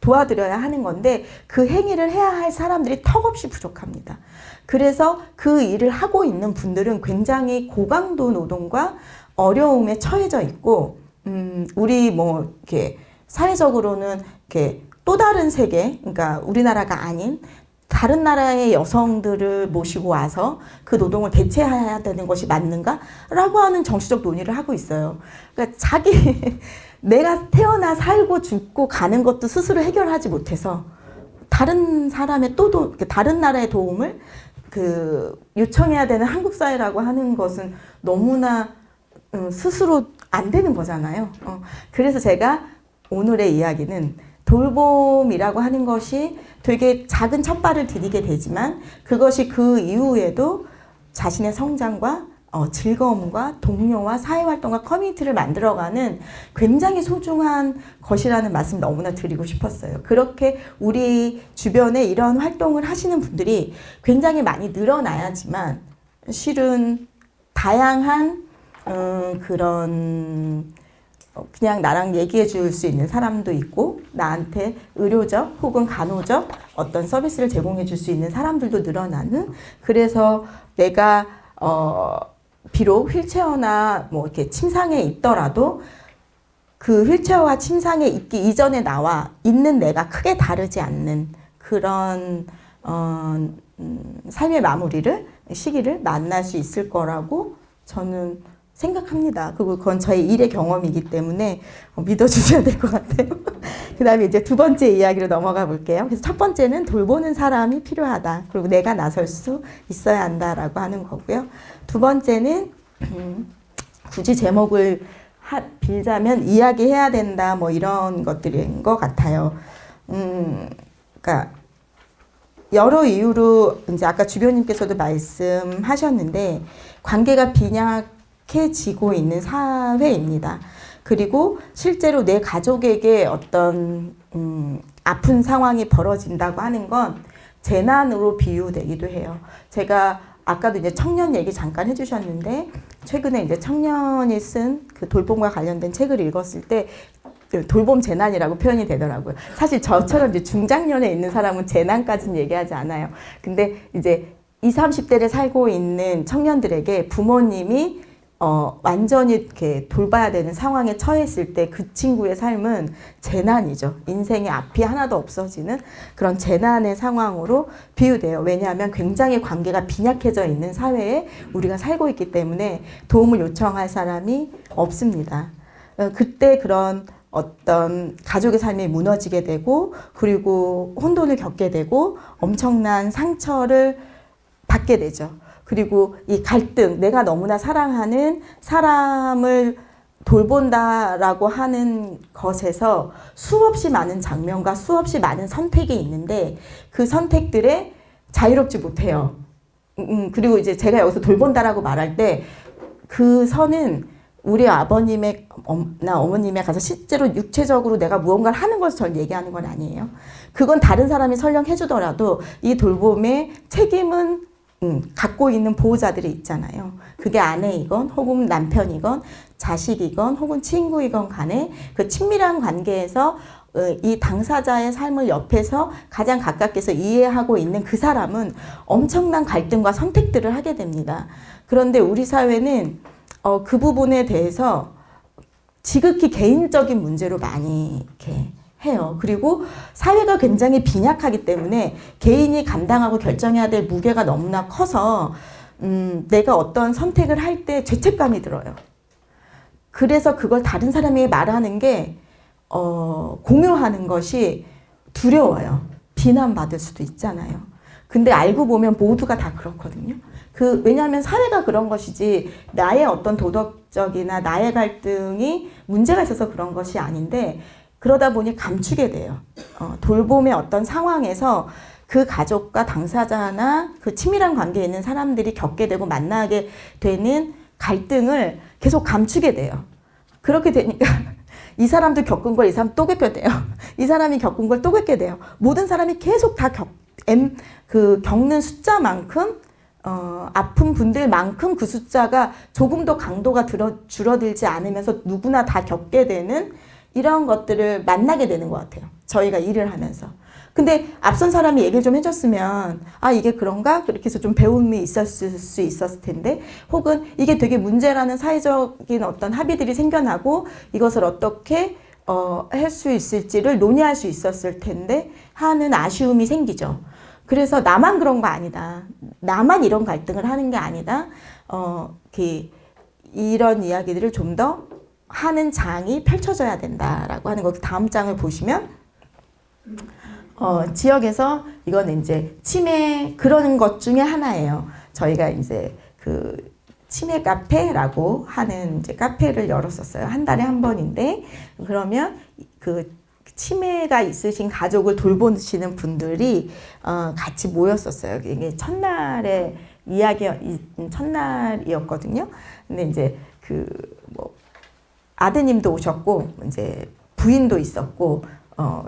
도와드려야 하는 건데 그 행위를 해야 할 사람들이 턱없이 부족합니다. 그래서 그 일을 하고 있는 분들은 굉장히 고강도 노동과 어려움에 처해져 있고 우리 뭐 이렇게 사회적으로는 이렇게 또 다른 세계, 그러니까 우리나라가 아닌 다른 나라의 여성들을 모시고 와서 그 노동을 대체해야 되는 것이 맞는가? 라고 하는 정치적 논의를 하고 있어요. 그러니까 내가 태어나 살고 죽고 가는 것도 스스로 해결하지 못해서 다른 사람의 다른 나라의 도움을 요청해야 되는 한국 사회라고 하는 것은 너무나 스스로 안 되는 거잖아요. 그래서 제가 오늘의 이야기는 돌봄이라고 하는 것이 되게 작은 첫발을 디디게 되지만 그것이 그 이후에도 자신의 성장과 즐거움과 동료와 사회활동과 커뮤니티를 만들어가는 굉장히 소중한 것이라는 말씀 너무나 드리고 싶었어요. 그렇게 우리 주변에 이런 활동을 하시는 분들이 굉장히 많이 늘어나야지만 실은 다양한 그냥 나랑 얘기해 줄 수 있는 사람도 있고 나한테 의료적 혹은 간호적 어떤 서비스를 제공해 줄 수 있는 사람들도 늘어나는 그래서 내가 비록 휠체어나 뭐 이렇게 침상에 있더라도 그 휠체어와 침상에 있기 이전에 나와 있는 내가 크게 다르지 않는 그런 삶의 시기를 만날 수 있을 거라고 저는 생각합니다. 그리고 그건 저의 일의 경험이기 때문에 믿어주셔야 될 것 같아요. 그 다음에 이제 두 번째 이야기로 넘어가 볼게요. 그래서 첫 번째는 돌보는 사람이 필요하다. 그리고 내가 나설 수 있어야 한다라고 하는 거고요. 두 번째는 굳이 제목을 빌자면 이야기해야 된다 뭐 이런 것들인 것 같아요. 그러니까 여러 이유로 이제 아까 주변님께서도 말씀하셨는데 관계가 빈약해지고 있는 사회입니다. 그리고 실제로 내 가족에게 어떤 아픈 상황이 벌어진다고 하는 건 재난으로 비유되기도 해요. 제가 아까도 이제 청년 얘기 잠깐 해주셨는데 최근에 이제 청년이 쓴 그 돌봄과 관련된 책을 읽었을 때 돌봄 재난이라고 표현이 되더라고요. 사실 저처럼 이제 중장년에 있는 사람은 재난까지는 얘기하지 않아요. 근데 이제 20, 30대를 살고 있는 청년들에게 부모님이 완전히 이렇게 돌봐야 되는 상황에 처했을 때 그 친구의 삶은 재난이죠. 인생의 앞이 하나도 없어지는 그런 재난의 상황으로 비유돼요. 왜냐하면 굉장히 관계가 빈약해져 있는 사회에 우리가 살고 있기 때문에 도움을 요청할 사람이 없습니다. 그때 그런 어떤 가족의 삶이 무너지게 되고 그리고 혼돈을 겪게 되고 엄청난 상처를 받게 되죠. 그리고 이 갈등, 내가 너무나 사랑하는 사람을 돌본다라고 하는 것에서 수없이 많은 장면과 수없이 많은 선택이 있는데 그 선택들에 자유롭지 못해요. 그리고 이제 제가 여기서 돌본다라고 말할 때 그 선은 우리 아버님나 어머님에 가서 실제로 육체적으로 내가 무언가를 하는 것을 전 얘기하는 건 아니에요. 그건 다른 사람이 설령 해주더라도 이 돌봄의 책임은 갖고 있는 보호자들이 있잖아요. 그게 아내이건 혹은 남편이건 자식이건 혹은 친구이건 간에 그 친밀한 관계에서 이 당사자의 삶을 옆에서 가장 가깝게서 이해하고 있는 그 사람은 엄청난 갈등과 선택들을 하게 됩니다. 그런데 우리 사회는 그 부분에 대해서 지극히 개인적인 문제로 많이 이렇게 해요. 그리고 사회가 굉장히 빈약하기 때문에 개인이 감당하고 결정해야 될 무게가 너무나 커서 내가 어떤 선택을 할 때 죄책감이 들어요. 그래서 그걸 다른 사람에게 말하는 게 공유하는 것이 두려워요. 비난받을 수도 있잖아요. 근데 알고 보면 모두가 다 그렇거든요. 왜냐하면 사회가 그런 것이지 나의 어떤 도덕적이나 나의 갈등이 문제가 있어서 그런 것이 아닌데 그러다 보니 감추게 돼요. 돌봄의 어떤 상황에서 그 가족과 당사자나 그 친밀한 관계에 있는 사람들이 겪게 되고 만나게 되는 갈등을 계속 감추게 돼요. 그렇게 되니까 이 사람도 겪은 걸 이 사람 또 겪게 돼요. 이 사람이 겪은 걸 또 겪게 돼요. 모든 사람이 계속 다 겪는 숫자만큼 아픈 분들만큼 그 숫자가 조금 더 강도가 줄어들지 않으면서 누구나 다 겪게 되는 이런 것들을 만나게 되는 것 같아요. 저희가 일을 하면서. 근데 앞선 사람이 얘기를 좀 해줬으면 이게 그런가? 그렇게 해서 좀 배움이 있었을 수 있었을 텐데 혹은 이게 되게 문제라는 사회적인 어떤 합의들이 생겨나고 이것을 어떻게 할 수 있을지를 논의할 수 있었을 텐데 하는 아쉬움이 생기죠. 그래서 나만 그런 거 아니다. 나만 이런 갈등을 하는 게 아니다. 이런 이야기들을 좀 더 하는 장이 펼쳐져야 된다라고 하는 거. 다음 장을 보시면 지역에서 이건 이제 치매 그러는 것 중에 하나예요. 저희가 이제 그 치매 카페라고 하는 이제 카페를 열었었어요. 한 달에 한 번인데 그러면 그 치매가 있으신 가족을 돌보시는 분들이 같이 모였었어요. 이게 첫날이었거든요. 근데 이제 아드님도 오셨고 이제 부인도 있었고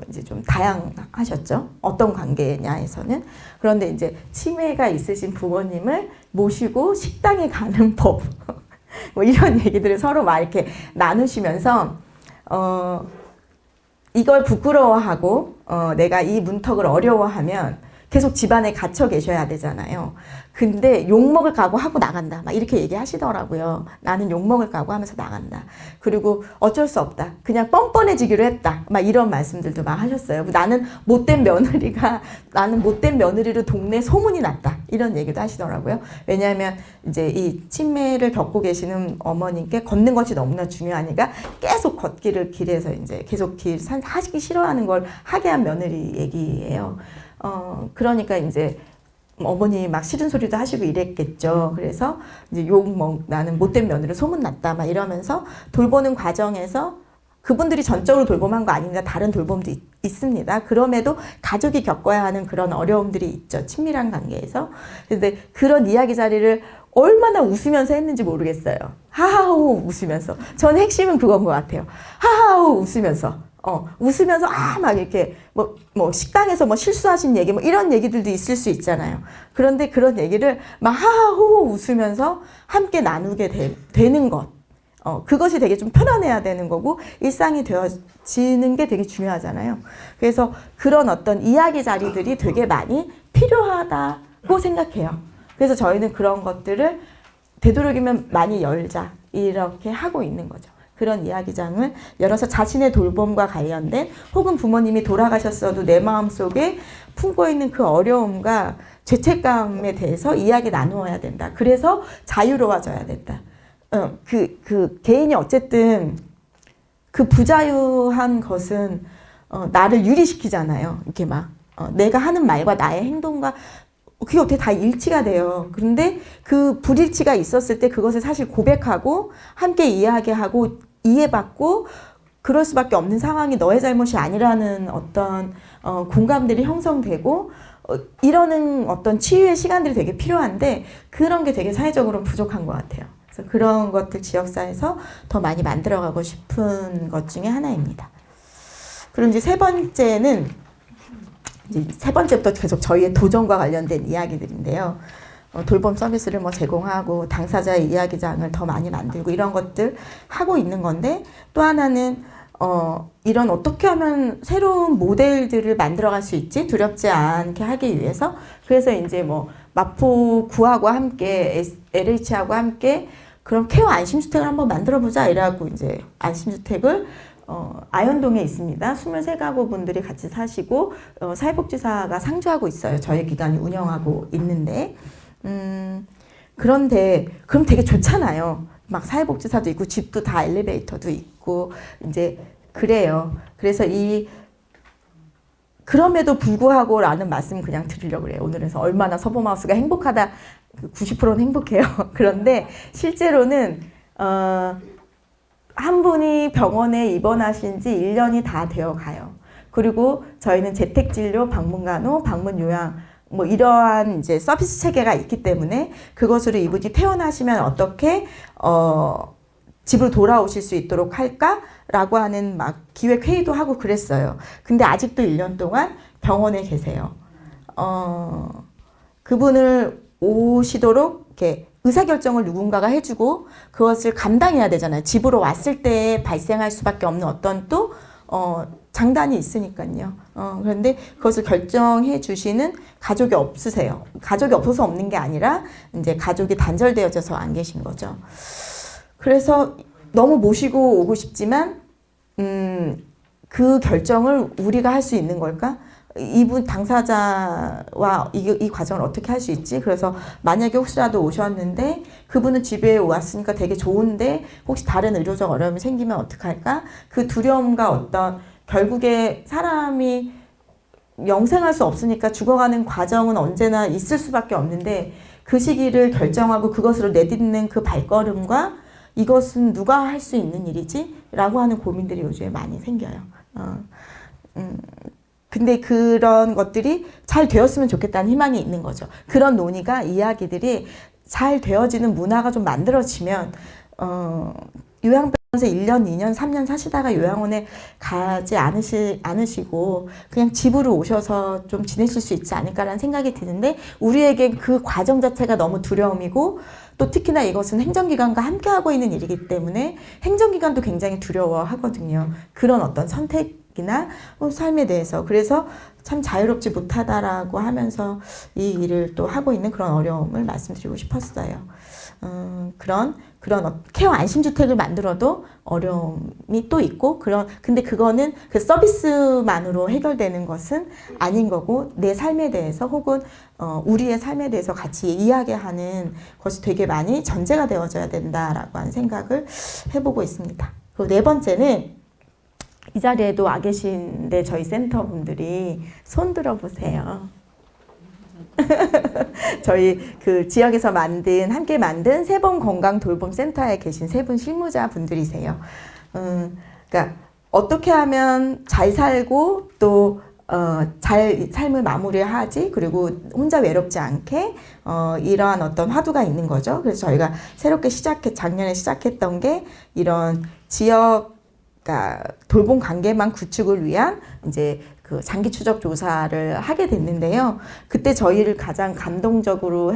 이제 좀 다양하셨죠. 어떤 관계냐에서는. 그런데 이제 치매가 있으신 부모님을 모시고 식당에 가는 법 뭐 이런 얘기들을 서로 막 이렇게 나누시면서 이걸 부끄러워하고 내가 이 문턱을 어려워하면 계속 집안에 갇혀 계셔야 되잖아요. 근데 욕먹을 각오하고 나간다. 막 이렇게 얘기하시더라고요. 나는 욕먹을 각오하면서 나간다. 그리고 어쩔 수 없다. 그냥 뻔뻔해지기로 했다. 막 이런 말씀들도 막 하셨어요. 나는 못된 며느리로 동네 소문이 났다. 이런 얘기도 하시더라고요. 왜냐하면 이제 이 치매를 겪고 계시는 어머님께 걷는 것이 너무나 중요하니까 계속 걷기를 길에서 이제 계속 하기 싫어하는 걸 하게 한 며느리 얘기예요. 그러니까 이제 어머니 막 싫은 소리도 하시고 이랬겠죠. 그래서 이제 나는 못된 며느리 소문났다 막 이러면서 돌보는 과정에서 그분들이 전적으로 돌봄한 거 아닙니다. 다른 돌봄도 있습니다. 그럼에도 가족이 겪어야 하는 그런 어려움들이 있죠. 친밀한 관계에서. 근데 그런 이야기 자리를 얼마나 웃으면서 했는지 모르겠어요. 하하호 웃으면서. 저는 핵심은 그건 것 같아요. 하하호 웃으면서. 웃으면서, 막 이렇게, 식당에서 실수하신 얘기, 이런 얘기들도 있을 수 있잖아요. 그런데 그런 얘기를 막 하하호호 웃으면서 함께 나누게 되는 것. 그것이 되게 좀 편안해야 되는 거고, 일상이 되어지는 게 되게 중요하잖아요. 그래서 그런 어떤 이야기 자리들이 되게 많이 필요하다고 생각해요. 그래서 저희는 그런 것들을 되도록이면 많이 열자. 이렇게 하고 있는 거죠. 그런 이야기장을 열어서 자신의 돌봄과 관련된 혹은 부모님이 돌아가셨어도 내 마음속에 품고 있는 그 어려움과 죄책감에 대해서 이야기 나누어야 된다. 그래서 자유로워져야 된다. 그 개인이 어쨌든 그 부자유한 것은 나를 유리시키잖아요. 이렇게 막 내가 하는 말과 나의 행동과 그게 어떻게 다 일치가 돼요. 그런데 그 불일치가 있었을 때 그것을 사실 고백하고 함께 이야기하고 이해받고 그럴 수밖에 없는 상황이 너의 잘못이 아니라는 어떤 공감들이 형성되고 이러는 어떤 치유의 시간들이 되게 필요한데 그런 게 되게 사회적으로 부족한 것 같아요. 그래서 그런 것들 지역사회에서 더 많이 만들어가고 싶은 것 중에 하나입니다. 그리고 이제 세 번째부터 계속 저희의 도전과 관련된 이야기들인데요. 돌봄 서비스를 제공하고 당사자의 이야기장을 더 많이 만들고 이런 것들 하고 있는 건데 또 하나는 이런 어떻게 하면 새로운 모델들을 만들어갈 수 있지 두렵지 않게 하기 위해서 그래서 이제 마포 구하고 함께 LH하고 함께 그럼 케어 안심주택을 한번 만들어보자 이래갖고 이제 안심주택을 아현동에 있습니다. 23가구 분들이 같이 사시고 사회복지사가 상주하고 있어요. 저희 기관이 운영하고 있는데 그런데 그럼 되게 좋잖아요. 막 사회복지사도 있고 집도 다 엘리베이터도 있고 이제 그래요. 그래서 그럼에도 불구하고 라는 말씀 그냥 드리려고 그래요. 오늘은 얼마나 서범하우스가 행복하다. 90%는 행복해요. 그런데 실제로는 한 분이 병원에 입원하신 지 1년이 다 되어 가요. 그리고 저희는 재택진료, 방문간호, 방문요양 이러한 이제 서비스 체계가 있기 때문에 그것으로 이분이 퇴원하시면 어떻게 집으로 돌아오실 수 있도록 할까라고 하는 막 기획 회의도 하고 그랬어요. 근데 아직도 1년 동안 병원에 계세요. 그분을 오시도록 이렇게 의사결정을 누군가가 해주고 그것을 감당해야 되잖아요. 집으로 왔을 때 발생할 수밖에 없는 어떤 또 장단이 있으니까요. 그런데 그것을 결정해 주시는 가족이 없으세요. 가족이 없어서 없는 게 아니라 이제 가족이 단절되어져서 안 계신 거죠. 그래서 너무 모시고 오고 싶지만 그 결정을 우리가 할 수 있는 걸까? 이분 당사자와 이 과정을 어떻게 할 수 있지? 그래서 만약에 혹시라도 오셨는데 그분은 집에 왔으니까 되게 좋은데 혹시 다른 의료적 어려움이 생기면 어떡할까? 그 두려움과 어떤 결국에 사람이 영생할 수 없으니까 죽어가는 과정은 언제나 있을 수밖에 없는데 그 시기를 결정하고 그것으로 내딛는 그 발걸음과 이것은 누가 할 수 있는 일이지? 라고 하는 고민들이 요즘에 많이 생겨요. 근데 그런 것들이 잘 되었으면 좋겠다는 희망이 있는 거죠. 그런 논의가, 이야기들이 잘 되어지는 문화가 좀 만들어지면 요양병원에서 1년, 2년, 3년 사시다가 요양원에 가지 않으시고 그냥 집으로 오셔서 좀 지내실 수 있지 않을까라는 생각이 드는데 우리에겐 그 과정 자체가 너무 두려움이고 또 특히나 이것은 행정기관과 함께하고 있는 일이기 때문에 행정기관도 굉장히 두려워하거든요. 그런 어떤 선택에 이야기나 삶에 대해서 그래서 참 자유롭지 못하다라고 하면서 이 일을 또 하고 있는 그런 어려움을 말씀드리고 싶었어요. 그런 케어 안심주택을 만들어도 어려움이 또 있고 근데 그거는 그 서비스만으로 해결되는 것은 아닌 거고 내 삶에 대해서 혹은 우리의 삶에 대해서 같이 이야기하는 것이 되게 많이 전제가 되어져야 된다라고 하는 생각을 해보고 있습니다. 그리고 네 번째는 이 자리에도 와 계신데 저희 센터 분들이 손 들어보세요. 저희 그 지역에서 함께 만든 세번 건강 돌봄 센터에 계신 세 분 실무자 분들이세요. 그러니까 어떻게 하면 잘 살고 또 잘 삶을 마무리하지 그리고 혼자 외롭지 않게 이러한 어떤 화두가 있는 거죠. 그래서 저희가 새롭게 작년에 시작했던 게 이런 지역 그러니까 돌봄 관계망 구축을 위한 이제 그 장기 추적 조사를 하게 됐는데요. 그때 저희를 가장 감동적으로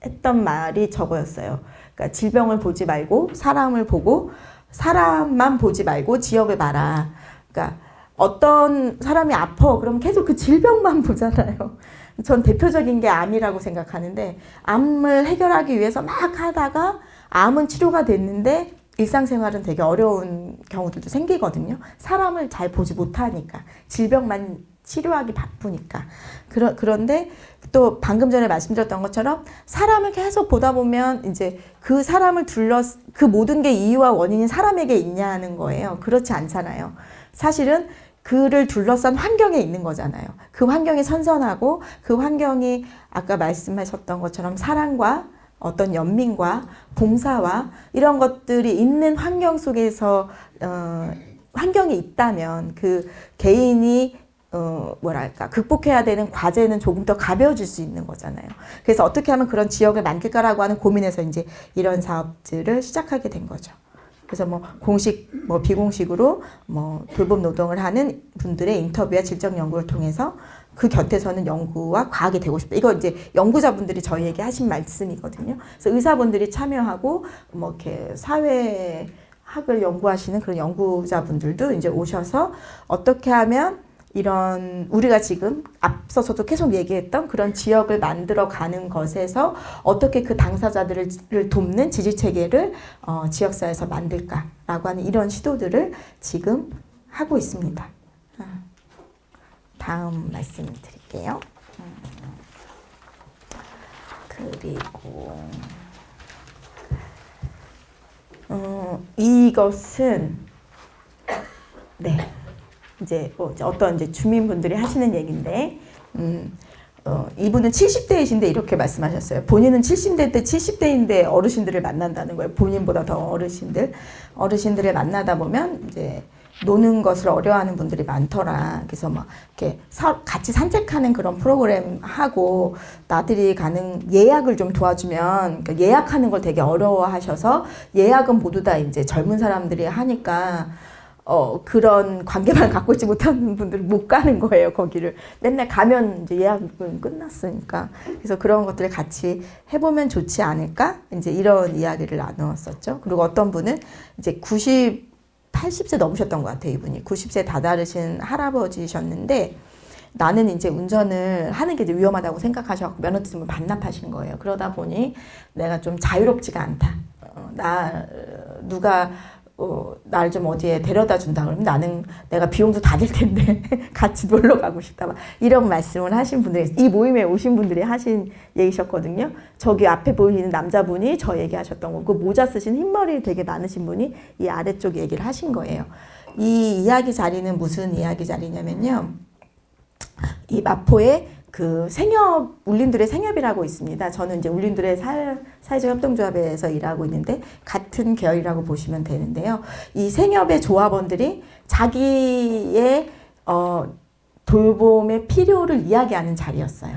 했던 말이 저거였어요. 그러니까 질병을 보지 말고 사람만 보지 말고 지역을 봐라. 그러니까 어떤 사람이 아파 그럼 계속 그 질병만 보잖아요. 전 대표적인 게 암이라고 생각하는데 암을 해결하기 위해서 막 하다가 암은 치료가 됐는데 일상생활은 되게 어려운 경우들도 생기거든요. 사람을 잘 보지 못하니까 질병만 치료하기 바쁘니까 그런데 또 방금 전에 말씀드렸던 것처럼 사람을 계속 보다 보면 이제 그 사람을 그 모든 게 이유와 원인이 사람에게 있냐는 거예요. 그렇지 않잖아요. 사실은 그를 둘러싼 환경에 있는 거잖아요. 그 환경이 선선하고 그 환경이 아까 말씀하셨던 것처럼 사랑과 어떤 연민과 봉사와 이런 것들이 있는 환경 속에서 환경이 있다면 그 개인이 극복해야 되는 과제는 조금 더 가벼워질 수 있는 거잖아요. 그래서 어떻게 하면 그런 지역을 만들까라고 하는 고민에서 이제 이런 사업들을 시작하게 된 거죠. 그래서 공식, 비공식으로 돌봄 노동을 하는 분들의 인터뷰와 질적 연구를 통해서 그 곁에서는 연구와 과학이 되고 싶다. 이거 이제 연구자분들이 저희에게 하신 말씀이거든요. 그래서 의사분들이 참여하고 이렇게 사회학을 연구하시는 그런 연구자분들도 이제 오셔서 어떻게 하면 이런 우리가 지금 앞서서도 계속 얘기했던 그런 지역을 만들어 가는 것에서 어떻게 그 당사자들을 돕는 지지체계를 지역사회에서 만들까라고 하는 이런 시도들을 지금 하고 있습니다. 다음 말씀 드릴게요. 그리고 이것은 이제 어떤 주민분들이 하시는 얘기인데, 이분은 70대이신데 이렇게 말씀하셨어요. 본인은 70대 때 70대인데 어르신들을 만난다는 거예요. 본인보다 더 어르신들을 만나다 보면 이제 노는 것을 어려워하는 분들이 많더라. 그래서 이렇게 같이 산책하는 그런 프로그램 하고 나들이 가는 예약을 좀 도와주면 그러니까 예약하는 걸 되게 어려워하셔서 예약은 모두 다 이제 젊은 사람들이 하니까 그런 관계만 갖고 있지 못하는 분들은 못 가는 거예요, 거기를. 맨날 가면 이제 예약은 끝났으니까. 그래서 그런 것들을 같이 해보면 좋지 않을까? 이제 이런 이야기를 나누었었죠. 그리고 어떤 분은 이제 80세 넘으셨던 것 같아요, 이분이. 90세 다다르신 할아버지셨는데, 나는 이제 운전을 하는 게 이제 위험하다고 생각하셔서 면허증을 반납하신 거예요. 그러다 보니 내가 좀 자유롭지가 않다. 누가 날 좀 어디에 데려다 준다 그러면 내가 비용도 다 들 텐데 같이 놀러 가고 싶다. 이런 말씀을 하신 분들이, 이 모임에 오신 분들이 하신 얘기셨거든요. 저기 앞에 보이는 남자분이 저 얘기하셨던 거고, 모자 쓰신 흰머리 되게 많으신 분이 이 아래쪽 얘기를 하신 거예요. 이 이야기 자리는 무슨 이야기 자리냐면요. 이 마포에 그 울림들의 생협이라고 있습니다. 저는 이제 울림들의 사회적 협동조합에서 일하고 있는데 같은 계열이라고 보시면 되는데요. 이 생협의 조합원들이 자기의 돌봄의 필요를 이야기하는 자리였어요.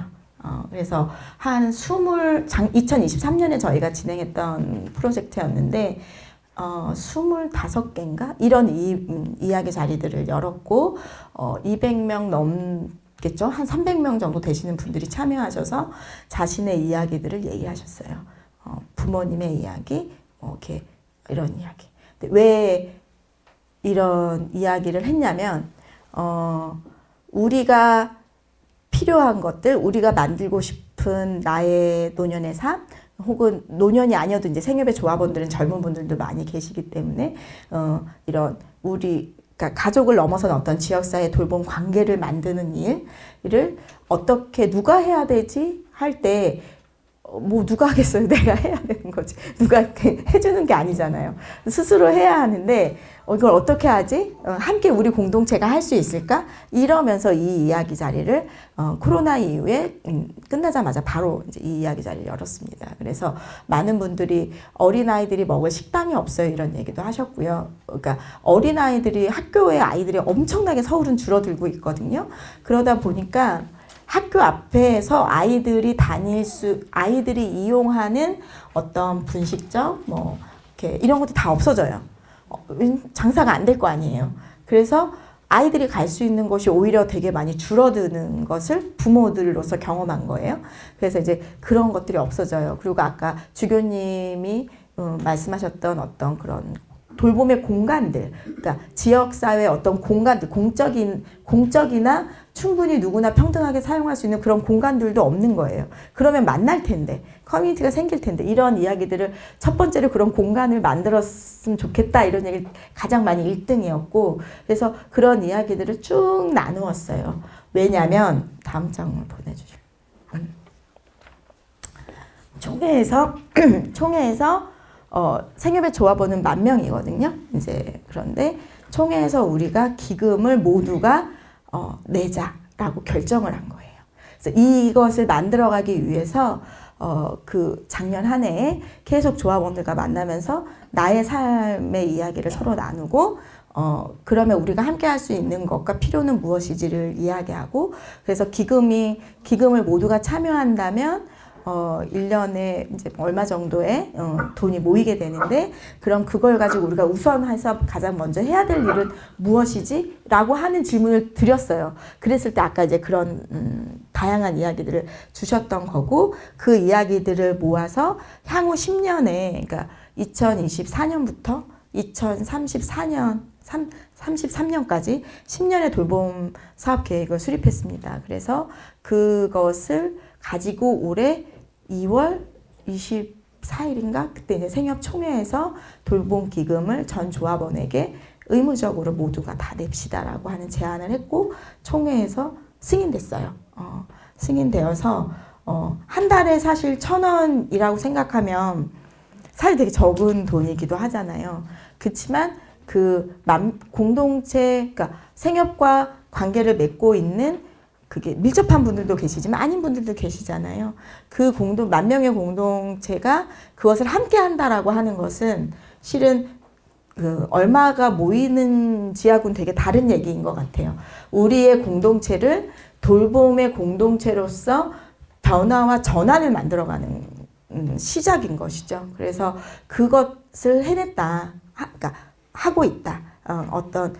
그래서 한 2023년에 저희가 진행했던 프로젝트였는데 25개인가? 이런 이야기 자리들을 열었고 200명 넘겠죠? 한 300명 정도 되시는 분들이 참여하셔서 자신의 이야기들을 얘기하셨어요. 부모님의 이야기, 이렇게 이런 이야기. 왜 이런 이야기를 했냐면 우리가 필요한 것들, 우리가 만들고 싶은 나의 노년의 삶, 혹은 노년이 아니어도 이제 생협의 조합원들은 젊은 분들도 많이 계시기 때문에 이런 그러니까 가족을 넘어선 어떤 지역사회 돌봄 관계를 만드는 일을 어떻게 누가 해야 되지 할 때 뭐 누가 하겠어요? 내가 해야 되는 거지. 누가 이렇게 해주는 게 아니잖아요. 스스로 해야 하는데 이걸 어떻게 하지? 함께 우리 공동체가 할 수 있을까? 이러면서 이 이야기 자리를 코로나 이후에 끝나자마자 바로 이제 이 이야기 자리를 열었습니다. 그래서 많은 분들이 어린아이들이 먹을 식당이 없어요. 이런 얘기도 하셨고요. 그러니까 어린아이들이 학교에 아이들이 엄청나게 서울은 줄어들고 있거든요. 그러다 보니까 학교 앞에서 아이들이 이용하는 어떤 분식점, 뭐, 이렇게 이런 것도 다 없어져요. 장사가 안 될 거 아니에요. 그래서 아이들이 갈 수 있는 곳이 오히려 되게 많이 줄어드는 것을 부모들로서 경험한 거예요. 그래서 이제 그런 것들이 없어져요. 그리고 아까 주교님이 말씀하셨던 어떤 그런 돌봄의 공간들, 그러니까 지역사회 어떤 공간들, 공적이나 충분히 누구나 평등하게 사용할 수 있는 그런 공간들도 없는 거예요. 그러면 만날 텐데, 커뮤니티가 생길 텐데, 이런 이야기들을 첫 번째로 그런 공간을 만들었으면 좋겠다, 이런 얘기 가장 많이 1등이었고, 그래서 그런 이야기들을 쭉 나누었어요. 왜냐면, 다음 장을 보내주시죠. 총회에서 생협의 조합원은 10,000명이거든요. 이제 그런데 총회에서 우리가 기금을 모두가 내자라고 결정을 한 거예요. 그래서 이것을 만들어가기 위해서 그 작년 한 해에 계속 조합원들과 만나면서 나의 삶의 이야기를 서로 나누고 그러면 우리가 함께 할 수 있는 것과 필요는 무엇이지를 이야기하고 그래서 기금을 모두가 참여한다면 1년에 이제 얼마 정도의 돈이 모이게 되는데 그럼 그걸 가지고 우리가 우선해서 가장 먼저 해야 될 일은 무엇이지? 라고 하는 질문을 드렸어요. 그랬을 때 아까 이제 그런 다양한 이야기들을 주셨던 거고 그 이야기들을 모아서 향후 10년에 그러니까 2024년부터 2033년까지 10년의 돌봄 사업 계획을 수립했습니다. 그래서 그것을 가지고 올해 2월 24일인가? 그때 이제 생협 총회에서 돌봄 기금을 전 조합원에게 의무적으로 모두가 다 냅시다라고 하는 제안을 했고 총회에서 승인됐어요. 승인되어서 한 달에 사실 1,000원이라고 생각하면 사실 되게 적은 돈이기도 하잖아요. 그렇지만 공동체, 그러니까 생협과 관계를 맺고 있는 그게 밀접한 분들도 계시지만 아닌 분들도 계시잖아요. 그 10,000명의 공동체가 그것을 함께 한다라고 하는 것은 실은 얼마가 모이는지하고는 되게 다른 얘기인 것 같아요. 우리의 공동체를 돌봄의 공동체로서 변화와 전환을 만들어가는 시작인 것이죠. 그래서 그것을 해냈다. 그러니까 하고 있다. 어떤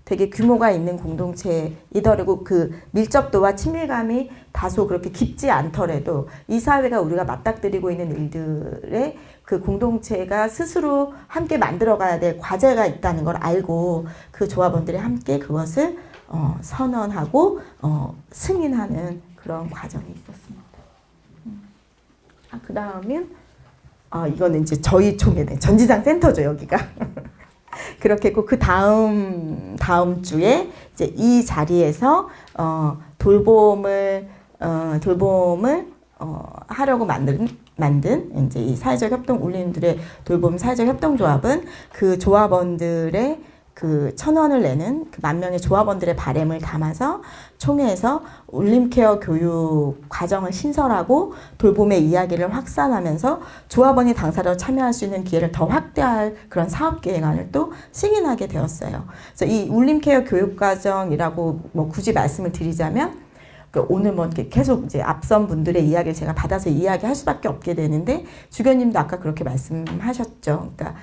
되게 규모가 있는 공동체이더라도 그 밀접도와 친밀감이 다소 그렇게 깊지 않더라도 이 사회가 우리가 맞닥뜨리고 있는 일들에 그 공동체가 스스로 함께 만들어가야 될 과제가 있다는 걸 알고 그 조합원들이 함께 그것을 선언하고 승인하는 그런 과정이 있었습니다. 그 다음은 이거는 이제 저희 총회는 전지장 센터죠 여기가. 그렇게 했고 그 다음 주에 이제 이 자리에서 돌봄을 하려고 만든 이제 이 사회적 협동 울림들의 돌봄 사회적 협동조합은 그 조합원들의 그 1,000원을 내는 그 10,000명의 조합원들의 바램을 담아서 총회에서 울림케어 교육 과정을 신설하고 돌봄의 이야기를 확산하면서 조합원이 당사자로 참여할 수 있는 기회를 더 확대할 그런 사업 계획안을 또 승인하게 되었어요. 그래서 이 울림케어 교육 과정이라고 뭐 굳이 말씀을 드리자면 오늘 뭐 이렇게 계속 이제 앞선 분들의 이야기를 제가 받아서 이야기할 수밖에 없게 되는데 주교님도 아까 그렇게 말씀하셨죠. 그러니까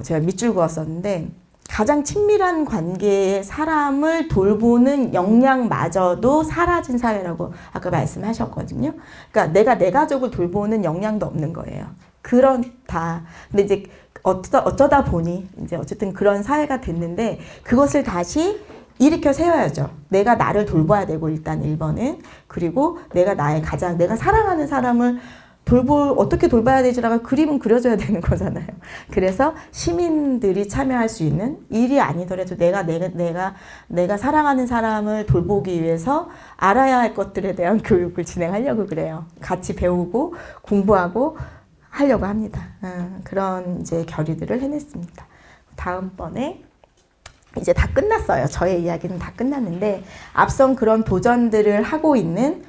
제가 밑줄 그었었는데 가장 친밀한 관계의 사람을 돌보는 역량마저도 사라진 사회라고 아까 말씀하셨거든요. 그러니까 내가 내 가족을 돌보는 역량도 없는 거예요. 그렇다. 근데 이제 어쩌다 보니 이제 어쨌든 그런 사회가 됐는데 그것을 다시 일으켜 세워야죠. 내가 나를 돌봐야 되고 일단 1번은. 그리고 내가 내가 사랑하는 사람을 어떻게 돌봐야 되지라고 그림은 그려줘야 되는 거잖아요. 그래서 시민들이 참여할 수 있는 일이 아니더라도 내가 사랑하는 사람을 돌보기 위해서 알아야 할 것들에 대한 교육을 진행하려고 그래요. 같이 배우고 공부하고 하려고 합니다. 그런 이제 결의들을 해냈습니다. 다음번에 이제 다 끝났어요. 저의 이야기는 다 끝났는데 앞선 그런 도전들을 하고 있는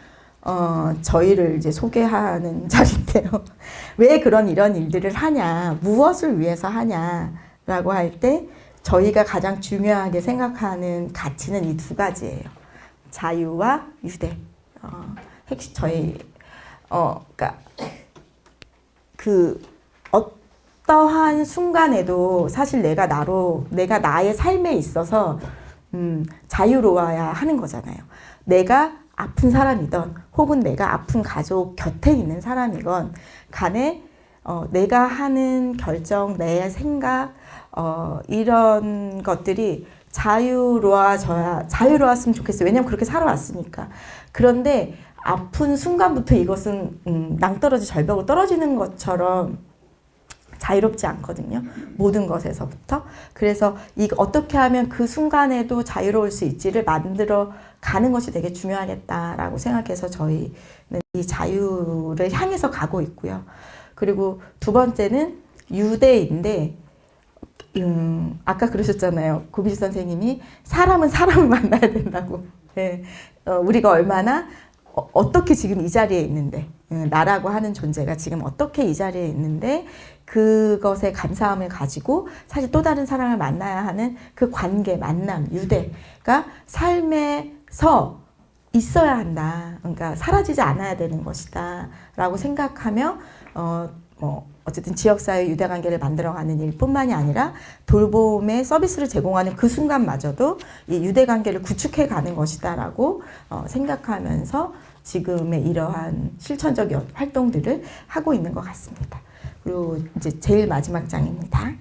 저희를 이제 소개하는 자리인데요. 왜 이런 일들을 하냐, 무엇을 위해서 하냐라고 할 때 저희가 가장 중요하게 생각하는 가치는 이 두 가지예요. 자유와 유대. 핵심 그러니까 어떠한 순간에도 사실 내가 나의 삶에 있어서 자유로워야 하는 거잖아요. 내가 아픈 사람이든 혹은 내가 아픈 가족 곁에 있는 사람이건 간에 내가 하는 결정, 내 생각 이런 것들이 자유로웠으면 좋겠어요. 왜냐하면 그렇게 살아왔으니까. 그런데 아픈 순간부터 이것은 낭떠러지 절벽으로 떨어지는 것처럼 자유롭지 않거든요. 모든 것에서부터. 그래서 어떻게 하면 그 순간에도 자유로울 수 있지를 만들어 가는 것이 되게 중요하겠다라고 생각해서 저희는 이 자유를 향해서 가고 있고요. 그리고 두 번째는 유대인데 아까 그러셨잖아요. 고비지 선생님이 사람은 사람을 만나야 된다고. 네. 우리가 얼마나 어떻게 지금 이 자리에 있는데 나라고 하는 존재가 지금 어떻게 이 자리에 있는데 그것에 감사함을 가지고 사실 또 다른 사람을 만나야 하는 그 관계, 만남, 유대가 삶에서 있어야 한다. 그러니까 사라지지 않아야 되는 것이다. 라고 생각하며 어쨌든 지역사회 유대관계를 만들어가는 일뿐만이 아니라 돌봄의 서비스를 제공하는 그 순간마저도 이 유대관계를 구축해가는 것이다. 라고 생각하면서 지금의 이러한 실천적 활동들을 하고 있는 것 같습니다. 그리고 이제 제일 마지막 장입니다.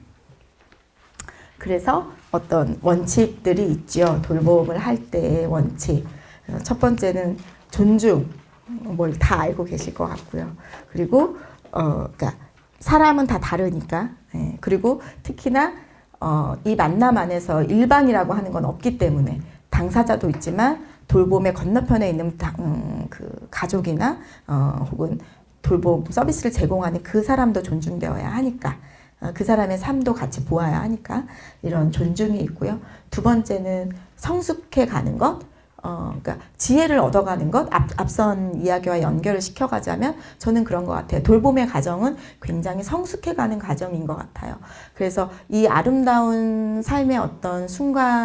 그래서 어떤 원칙들이 있죠. 돌봄을 할 때의 원칙. 첫 번째는 존중. 뭘 다 알고 계실 것 같고요. 그리고 그러니까 사람은 다 다르니까. 그리고 특히나 이 만남 안에서 일반이라고 하는 건 없기 때문에 당사자도 있지만 돌봄의 건너편에 있는 그 가족이나 혹은 돌봄 서비스를 제공하는 그 사람도 존중되어야 하니까 그 사람의 삶도 같이 보아야 하니까 이런 존중이 있고요. 두 번째는 성숙해 가는 것, 그러니까 지혜를 얻어가는 것. 앞선 이야기와 연결을 시켜가자면 저는 그런 것 같아요. 돌봄의 과정은 굉장히 성숙해 가는 과정인 것 같아요. 그래서 이 아름다운 삶의 어떤 순간들이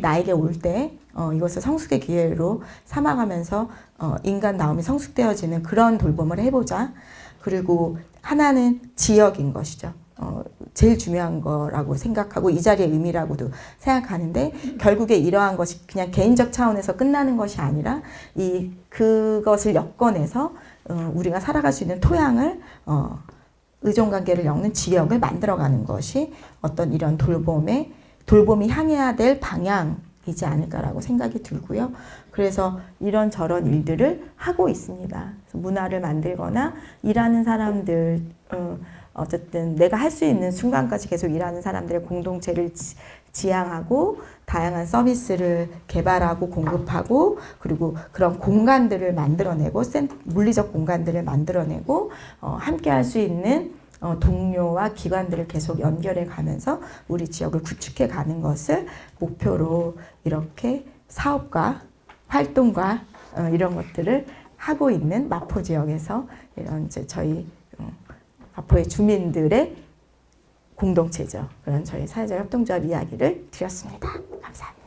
나에게 올 때 이것을 성숙의 기회로 삼아가면서 인간다움이 성숙되어지는 그런 돌봄을 해보자. 그리고 하나는 지역인 것이죠. 제일 중요한 거라고 생각하고 이 자리의 의미라고도 생각하는데 결국에 이러한 것이 그냥 개인적 차원에서 끝나는 것이 아니라 그것을 엮어내서 우리가 살아갈 수 있는 토양을 의존관계를 엮는 지역을 만들어가는 것이 어떤 이런 돌봄이 향해야 될 방향이지 않을까라고 생각이 들고요. 그래서 이런저런 일들을 하고 있습니다. 문화를 만들거나 일하는 사람들, 어쨌든 내가 할 수 있는 순간까지 계속 일하는 사람들의 공동체를 지향하고 다양한 서비스를 개발하고 공급하고 그리고 그런 공간들을 만들어내고 물리적 공간들을 만들어내고 함께 할 수 있는 동료와 기관들을 계속 연결해 가면서 우리 지역을 구축해 가는 것을 목표로 이렇게 사업과 활동과 이런 것들을 하고 있는 마포 지역에서 이런 이제 저희 마포의 주민들의 공동체죠. 그런 저희 사회적 협동조합 이야기를 드렸습니다. 감사합니다.